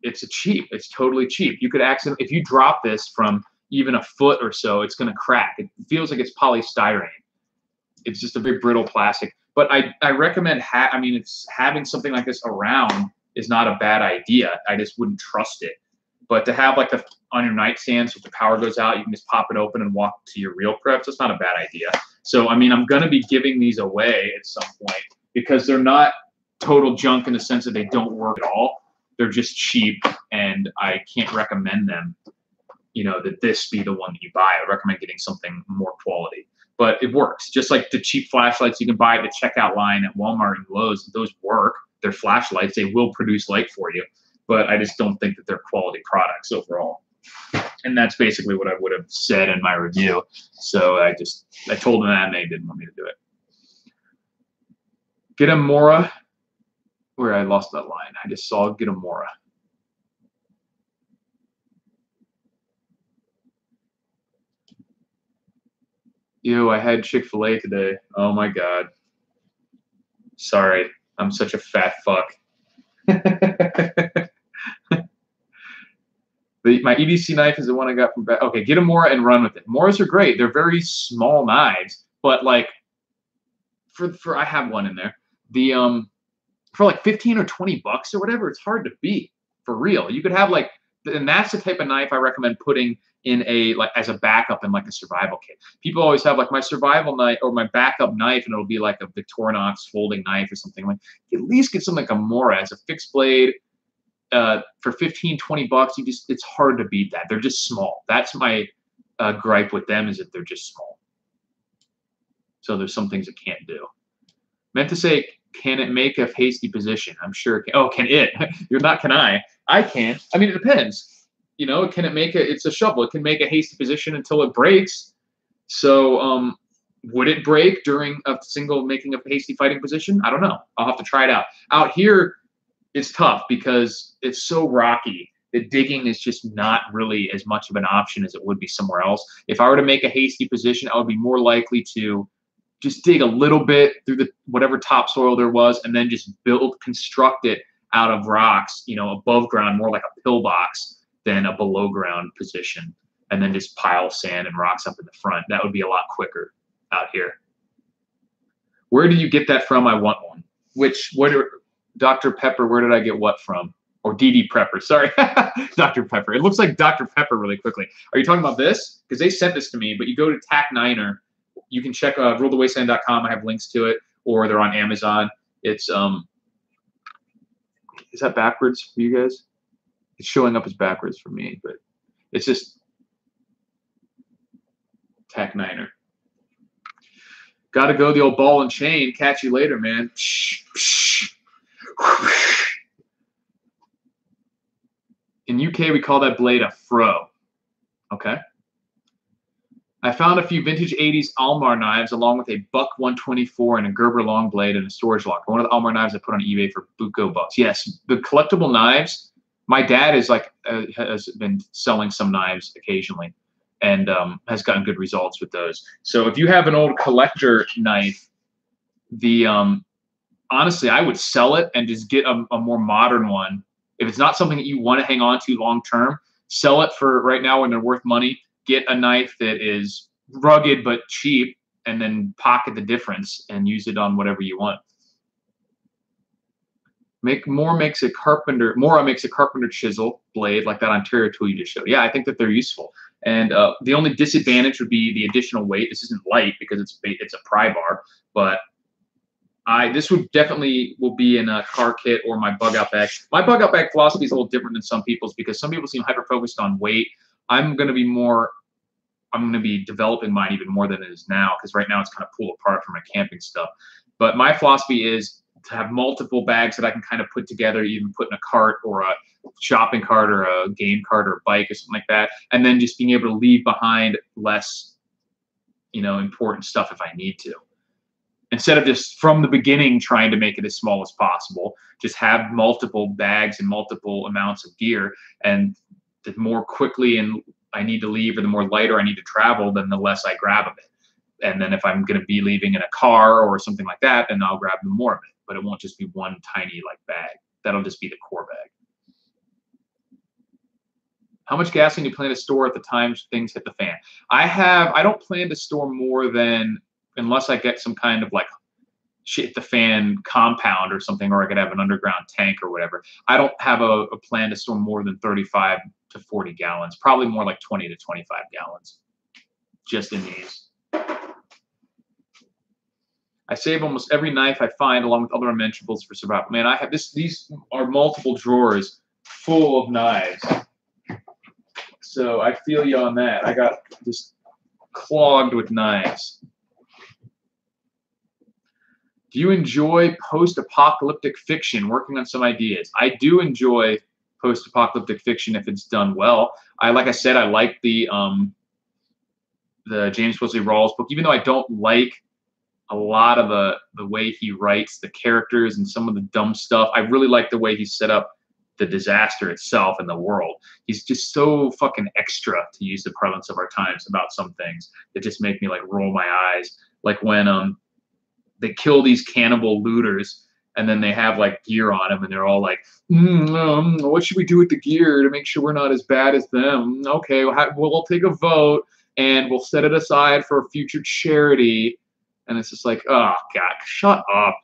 it's cheap. It's totally cheap. You could accidentally, if you drop this from even a foot or so, it's going to crack. It feels like it's polystyrene. It's just a very brittle plastic. But I recommend, having something like this around is not a bad idea. I just wouldn't trust it. But to have like on your nightstand, so if the power goes out, you can just pop it open and walk to your real preps. That's not a bad idea. So, I mean, I'm going to be giving these away at some point because they're not total junk in the sense that they don't work at all. They're just cheap, and I can't recommend them, you know, that this be the one that you buy. I recommend getting something more quality. But it works. Just like the cheap flashlights you can buy at the checkout line at Walmart and Lowe's, those work. They're flashlights. They will produce light for you. But I just don't think that they're quality products overall. And that's basically what I would have said in my review. So I told them that, and they didn't want me to do it. Get a Mora. Where I lost that line. I just saw Get a Mora. Ew, I had Chick-fil-A today. Oh my God. Sorry, I'm such a fat fuck. My EDC knife is the one I got from back. Okay, get a Mora and run with it. Moras are great. They're very small knives, but like for I have one in there. The for like 15 or 20 bucks or whatever, it's hard to beat for real. You could have like, and that's the type of knife I recommend putting in a like as a backup in like a survival kit. People always have like my survival knife or my backup knife, and it'll be like a Victorinox folding knife or something. Like at least get something like a Mora as a fixed blade. For 15, 20 bucks, it's hard to beat that. They're just small. That's my gripe with them, is that they're just small. So there's some things it can't do. Meant to say, can it make a hasty position? I'm sure it can. Oh, can it? You're not, can I? I can. I mean, it depends. You know, can it make it's a shovel. It can make a hasty position until it breaks. So would it break during a single making a hasty fighting position? I don't know. I'll have to try it out. Out here, it's tough because it's so rocky that digging is just not really as much of an option as it would be somewhere else. If I were to make a hasty position, I would be more likely to just dig a little bit through the whatever topsoil there was, and then just construct it out of rocks, you know, above ground, more like a pillbox than a below ground position, and then just pile sand and rocks up in the front. That would be a lot quicker out here. Where did you get that from? I want one. Dr. Pepper, where did I get what from? Or DD Prepper, sorry. Dr. Pepper. It looks like Dr. Pepper really quickly. Are you talking about this? Because they sent this to me, but you go to TAC9er. You can check rulethewasteland.com. I have links to it, or they're on Amazon. It's is that backwards for you guys? It's showing up as backwards for me, but it's just TAC9er. Gotta go the old ball and chain. Catch you later, man. In UK, we call that blade a fro. Okay. I found a few vintage 80s Almar knives along with a Buck 124 and a Gerber long blade and a storage locker. One of the Almar knives I put on eBay for buco bucks. Yes, the collectible knives. My dad is like has been selling some knives occasionally, and has gotten good results with those. So if you have an old collector knife, honestly, I would sell it and just get a more modern one. If it's not something that you want to hang on to long term, sell it for right now when they're worth money. Get a knife that is rugged but cheap, and then pocket the difference and use it on whatever you want. Mora makes a carpenter chisel blade like that Ontario tool you just showed. Yeah, I think that they're useful. And the only disadvantage would be the additional weight. This isn't light because it's a pry bar, but this will be in a car kit or my bug out bag. My bug out bag philosophy is a little different than some people's because some people seem hyper focused on weight. I'm going to be developing mine even more than it is now, because right now it's kind of pulled apart from my camping stuff. But my philosophy is to have multiple bags that I can kind of put together, even put in a cart or a shopping cart or a game cart or a bike or something like that, and then just being able to leave behind less, important stuff if I need to. Instead of just from the beginning trying to make it as small as possible, just have multiple bags and multiple amounts of gear, and the more quickly and I need to leave or the more lighter I need to travel, then the less I grab of it. And then if I'm going to be leaving in a car or something like that, then I'll grab more of it. But it won't just be one tiny bag. That'll just be the core bag. How much gasoline do you plan to store at the time things hit the fan? I don't plan to store more than, unless I get some kind of shit the fan compound or something, or I could have an underground tank or whatever. I don't have a plan to store more than 35 to 40 gallons, probably more like 20 to 25 gallons just in these. I save almost every knife I find along with other unmentionables for survival. Man, I have these are multiple drawers full of knives. So I feel you on that. I got just clogged with knives. Do you enjoy post-apocalyptic fiction, working on some ideas? I do enjoy post-apocalyptic fiction if it's done well. Like I said, I like the James Wesley Rawls book, even though I don't like a lot of the way he writes the characters and some of the dumb stuff. I really like the way he set up the disaster itself in the world. He's just so fucking extra, to use the parlance of our times, about some things that just make me like roll my eyes. Like when they kill these cannibal looters and then they have like gear on them and they're all like, what should we do with the gear to make sure we're not as bad as them? Okay, we'll take a vote and we'll set it aside for a future charity. And it's just like, oh God, shut up.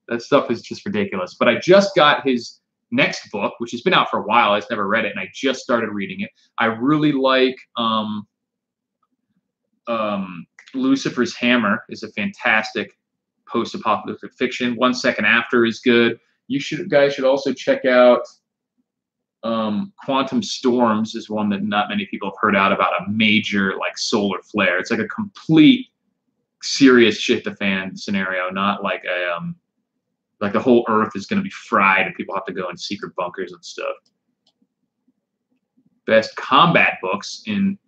That stuff is just ridiculous. But I just got his next book, which has been out for a while. I just never read it, and I just started reading it. I really like Lucifer's Hammer. Is a fantastic post-apocalyptic fiction. 1 Second After is good. You guys should also check out Quantum Storms. Is one that not many people have heard out about, a major like solar flare. It's like a complete serious shit the fan scenario, not like a like the whole earth is going to be fried and people have to go in secret bunkers and stuff. Best combat books in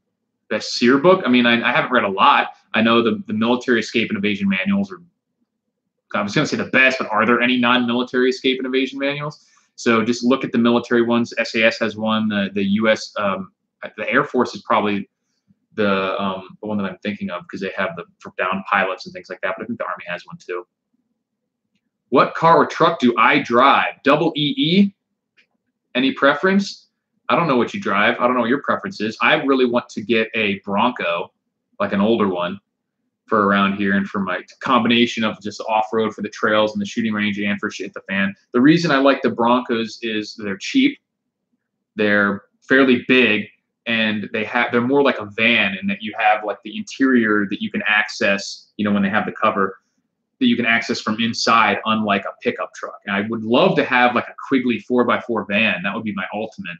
best SEER book. I mean, I haven't read a lot. I know the military escape and evasion manuals are, I was going to say the best, but are there any non-military escape and evasion manuals? So just look at the military ones. SAS has one. The U.S. The Air Force is probably the one that I'm thinking of, because they have the for downed pilots and things like that. But I think the Army has one too. What car or truck do I drive? Double EE? Any preference? I don't know what you drive. I don't know what your preference is. I really want to get a Bronco, like an older one, for around here and for my combination of just off-road for the trails and the shooting range and for shit the fan. The reason I like the Broncos is they're cheap, they're fairly big, and they're more like a van in that you have like the interior that you can access, you know, when they have the cover, that you can access from inside, unlike a pickup truck. And I would love to have like a Quigley 4x4 van. That would be my ultimate.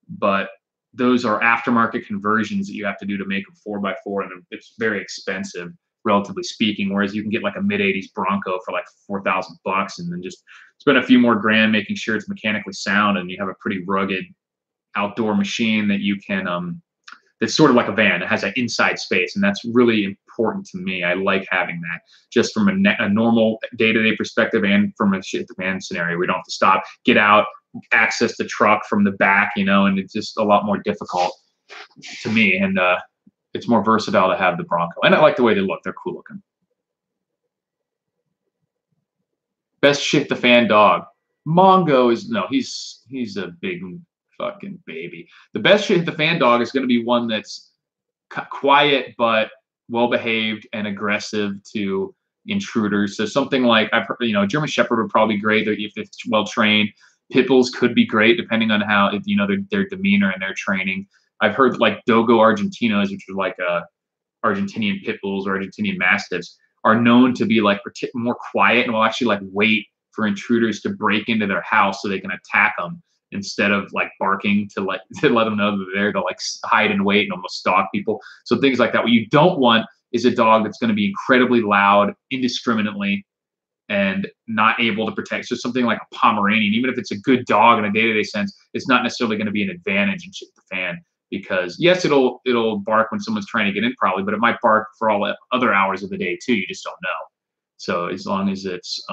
But those are aftermarket conversions that you have to do to make a 4x4, and it's very expensive, relatively speaking. Whereas you can get like a mid-'80s Bronco for like $4,000 and then just spend a few more grand making sure it's mechanically sound, and you have a pretty rugged outdoor machine that you can that's sort of like a van. It has an inside space, and that's really important to me. I like having that, just from a normal day-to-day perspective and from a shit the fan scenario. We don't have to stop, get out, access the truck from the back, you know, and it's just a lot more difficult to me. And it's more versatile to have the Bronco, and I like the way they look. They're cool looking. Best shit the fan dog. Mongo is no, he's a big fucking baby. The best shit the fan dog is going to be one that's quiet but well behaved and aggressive to intruders. So something like, I've heard, you know, German Shepherd would probably be great if it's well trained. Pit bulls could be great depending on how, you know, their demeanor and their training. I've heard like Dogo Argentinos, which are like Argentinian pit bulls or Argentinian mastiffs, are known to be like more quiet and will actually like wait for intruders to break into their house so they can attack them, instead of like barking to let them know that they're there to like hide and wait and almost stalk people. So things like that. What you don't want is a dog that's going to be incredibly loud indiscriminately and not able to protect. So something like a Pomeranian, even if it's a good dog in a day-to-day sense, it's not necessarily going to be an advantage in shit the fan, because yes, it'll bark when someone's trying to get in probably, but it might bark for all other hours of the day too. You just don't know. So as long as it's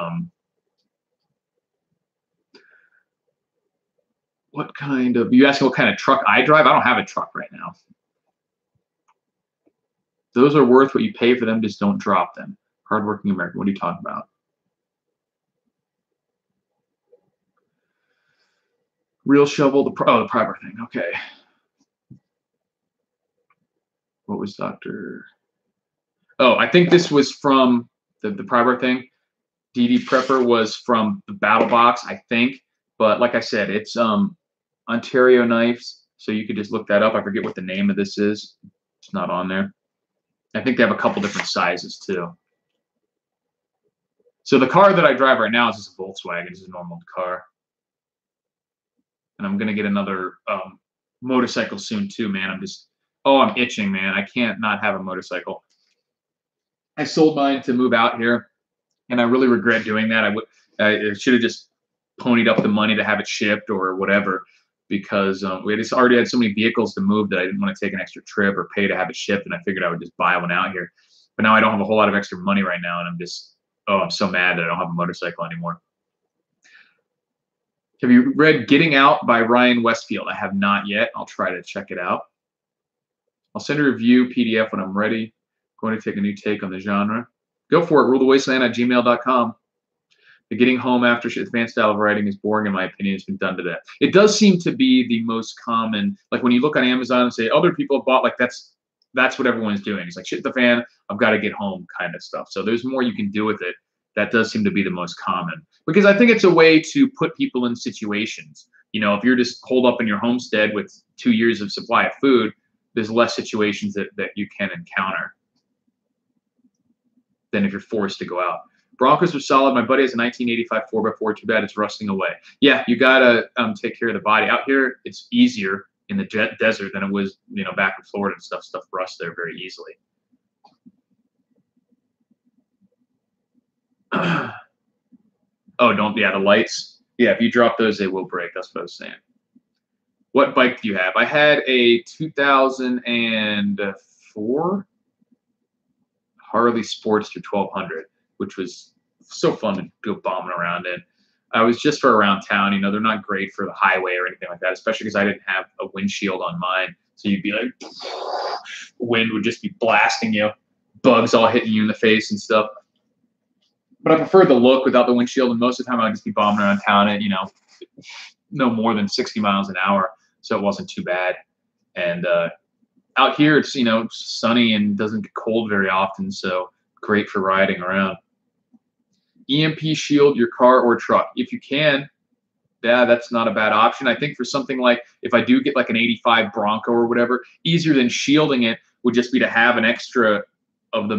what kind of, you asking what kind of truck I drive? I don't have a truck right now. Those are worth what you pay for them, just don't drop them. Hardworking American, what are you talking about? Real shovel, the Primer thing, okay. What was Dr. Oh, I think this was from the Primer thing. DD Prepper was from the Battle Box, I think. But like I said, it's Ontario knives, so you could just look that up. I forget what the name of this is. It's not on there. I think they have a couple different sizes too. So the car that I drive right now is just a Volkswagen. It's a normal car. And I'm going to get another motorcycle soon too, man. I'm itching, man. I can't not have a motorcycle. I sold mine to move out here, and I really regret doing that. I should have just ponied up the money to have it shipped or whatever, because we just already had so many vehicles to move that I didn't want to take an extra trip or pay to have it shipped, and I figured I would just buy one out here. But now I don't have a whole lot of extra money right now, and I'm so mad that I don't have a motorcycle anymore. Have you read Getting Out by Ryan Westfield? I have not yet. I'll try to check it out. I'll send a review PDF when I'm ready. Going to take a new take on the genre. Go for it. rulethewasteland@gmail.com. The getting home after advanced style of writing is boring, in my opinion. It's been done to death. It does seem to be the most common. Like when you look on Amazon and say other people have bought, like that's what everyone's doing. It's like shit the fan. I've got to get home kind of stuff. So there's more you can do with it. That does seem to be the most common because I think it's a way to put people in situations. You know, if you're just holed up in your homestead with 2 years of supply of food, there's less situations that you can encounter than if you're forced to go out. Broncos are solid. My buddy has a 1985 4x4. Too bad it's rusting away. Yeah, you gotta take care of the body. Out here, it's easier in the desert than it was, you know, back in Florida and stuff. Stuff rusts there very easily. Oh, don't, yeah, the lights. Yeah, if you drop those, they will break. That's what I was saying. What bike do you have? I had a 2004 Harley Sportster 1200, which was so fun to go bombing around in. I was just for around town. You know, they're not great for the highway or anything like that, especially because I didn't have a windshield on mine. So you'd be like, wind would just be blasting you, bugs all hitting you in the face and stuff. But I preferred the look without the windshield, and most of the time I'd just be bombing around town at, you know, no more than 60 miles an hour, so it wasn't too bad. And out here, it's, you know, sunny and doesn't get cold very often, so great for riding around. EMP shield your car or truck if you can. Yeah, that's not a bad option. I think for something like if I do get like an 85 Bronco or whatever, easier than shielding it would just be to have an extra of the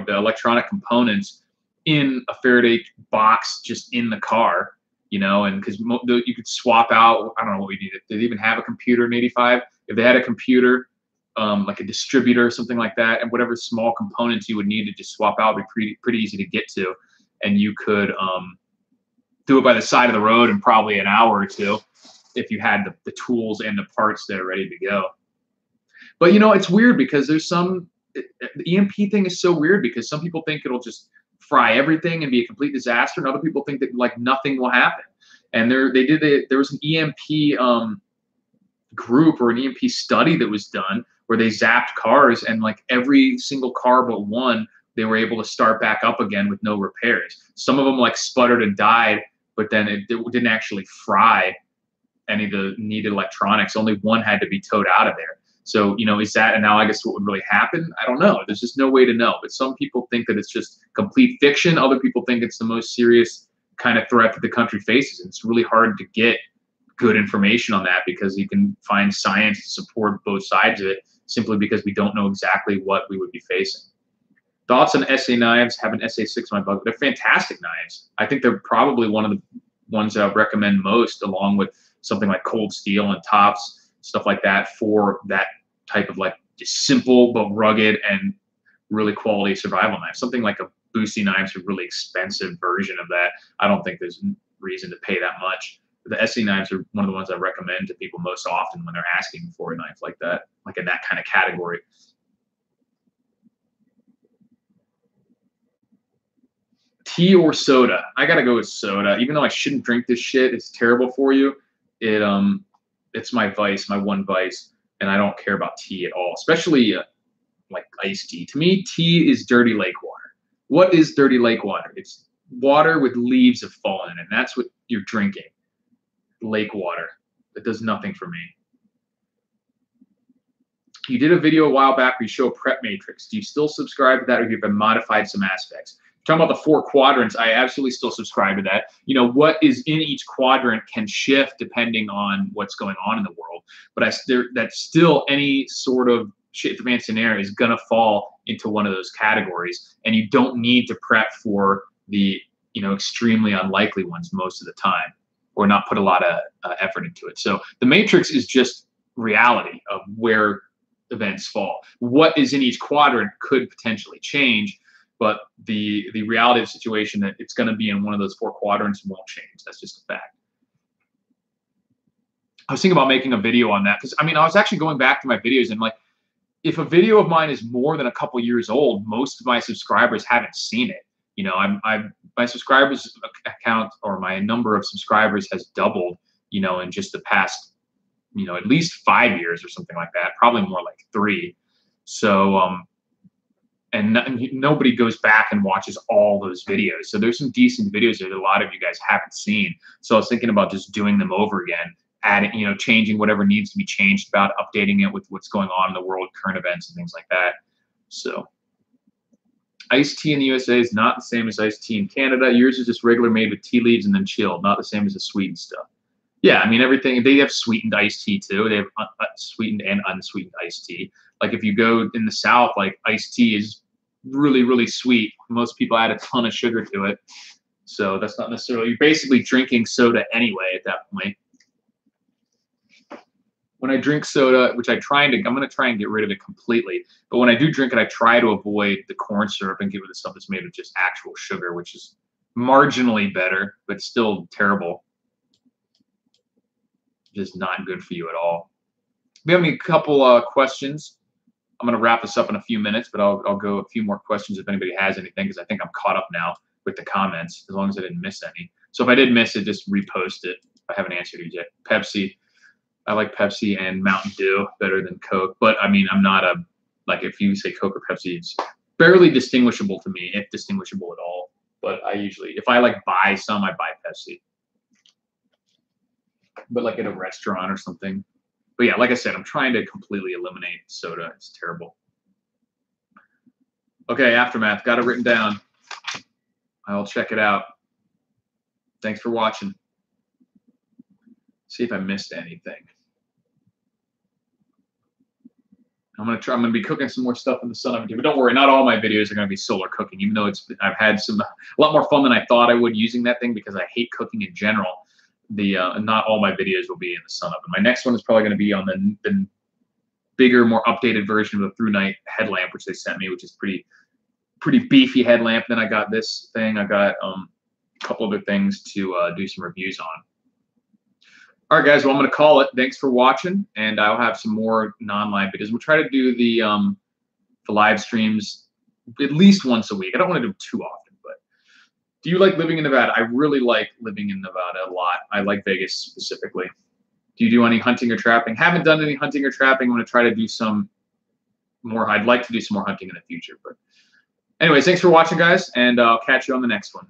electronic components in a Faraday box just in the car, you know, and because you could swap out. I don't know what we needed. Did they even have a computer in 85? If they had a computer, like a distributor or something like that, and whatever small components you would need to just swap out would be pretty easy to get to, and you could do it by the side of the road in probably an hour or two if you had the tools and the parts there ready to go. But you know, it's weird because there's the EMP thing is so weird because some people think it'll just fry everything and be a complete disaster, and other people think that like nothing will happen. And there was an EMP group or an EMP study that was done where they zapped cars, and like every single car but one, they were able to start back up again with no repairs. Some of them like sputtered and died, but then it didn't actually fry any of the needed electronics. Only one had to be towed out of there. So, you know, is that analogous to what would really happen? I don't know. There's just no way to know. But some people think that it's just complete fiction. Other people think it's the most serious kind of threat that the country faces. And it's really hard to get good information on that because you can find science to support both sides of it simply because we don't know exactly what we would be facing. Thoughts on SA knives? Have an SA6 in my bucket. They're fantastic knives. I think they're probably one of the ones that I would recommend most, along with something like Cold Steel and Tops, stuff like that, for that type of like just simple but rugged and really quality survival knife. Something like a Boosie knife is a really expensive version of that. I don't think there's reason to pay that much. The SA knives are one of the ones I recommend to people most often when they're asking for a knife like that, like in that kind of category. Tea or soda? I gotta go with soda. Even though I shouldn't drink this shit, it's terrible for you. It's my vice, my one vice, and I don't care about tea at all, especially like iced tea. To me, tea is dirty lake water. What is dirty lake water? It's water with leaves have fallen in it, and that's what you're drinking. Lake water. That does nothing for me. You did a video a while back where you show a prep matrix. Do you still subscribe to that, or have you been modified some aspects? Talking about the 4 quadrants, I absolutely still subscribe to that. You know, what is in each quadrant can shift depending on what's going on in the world. But that's still any sort of shit advanced scenario is going to fall into one of those categories. And you don't need to prep for the, you know, extremely unlikely ones most of the time, or not put a lot of effort into it. So the matrix is just reality of where events fall. What is in each quadrant could potentially change, but the reality of the situation that it's going to be in one of those 4 quadrants won't change. That's just a fact. I was thinking about making a video on that because, I mean, I was actually going back to my videos and like, if a video of mine is more than a couple years old, most of my subscribers haven't seen it. You know, my subscribers account, or my number of subscribers has doubled, you know, in just the past, you know, at least 5 years or something like that, probably more like 3. So, and nobody goes back and watches all those videos. So there's some decent videos that a lot of you guys haven't seen. So I was thinking about just doing them over again, adding, you know, changing whatever needs to be changed about, updating it with what's going on in the world, current events and things like that. So iced tea in the USA is not the same as iced tea in Canada. Yours is just regular made with tea leaves and then chilled, not the same as the sweetened stuff. Yeah, I mean, everything, they have sweetened iced tea too. They have sweetened and unsweetened iced tea. Like if you go in the South, like iced tea is really, really sweet. Most people add a ton of sugar to it. So that's not necessarily, you're basically drinking soda anyway at that point. When I drink soda, which I'm going to try and get rid of it completely. But when I do drink it, I try to avoid the corn syrup and give it the stuff that's made of just actual sugar, which is marginally better, but still terrible. Just not good for you at all. We have a couple questions. I'm going to wrap this up in a few minutes, but I'll go a few more questions if anybody has anything, because I think I'm caught up now with the comments, as long as I didn't miss any. So if I did miss it, just repost it. I haven't answered it yet. Pepsi. I like Pepsi and Mountain Dew better than Coke. But, I mean, I'm not a, like, if you say Coke or Pepsi, it's barely distinguishable to me, if distinguishable at all. But I usually, if I, like, buy some, I buy Pepsi. But, like, at a restaurant or something. But, yeah, like I said, I'm trying to completely eliminate soda. It's terrible. Okay, Aftermath. Got it written down. I'll check it out. Thanks for watching. See if I missed anything. I'm gonna be cooking some more stuff in the sun oven too. But don't worry, not all my videos are gonna be solar cooking. Even though I've had a lot more fun than I thought I would using that thing, because I hate cooking in general. Not all my videos will be in the sun oven. My next one is probably gonna be on the bigger, more updated version of the through night headlamp, which they sent me, which is pretty beefy headlamp. Then I got this thing. I got a couple other things to do some reviews on. All right, guys. Well, I'm going to call it. Thanks for watching, and I'll have some more non-live videos. We'll try to do the live streams at least once a week. I don't want to do them too often, but do you like living in Nevada? I really like living in Nevada a lot. I like Vegas specifically. Do you do any hunting or trapping? Haven't done any hunting or trapping. I'm going to try to do some more. I'd like to do some more hunting in the future. But anyways, thanks for watching, guys, and I'll catch you on the next one.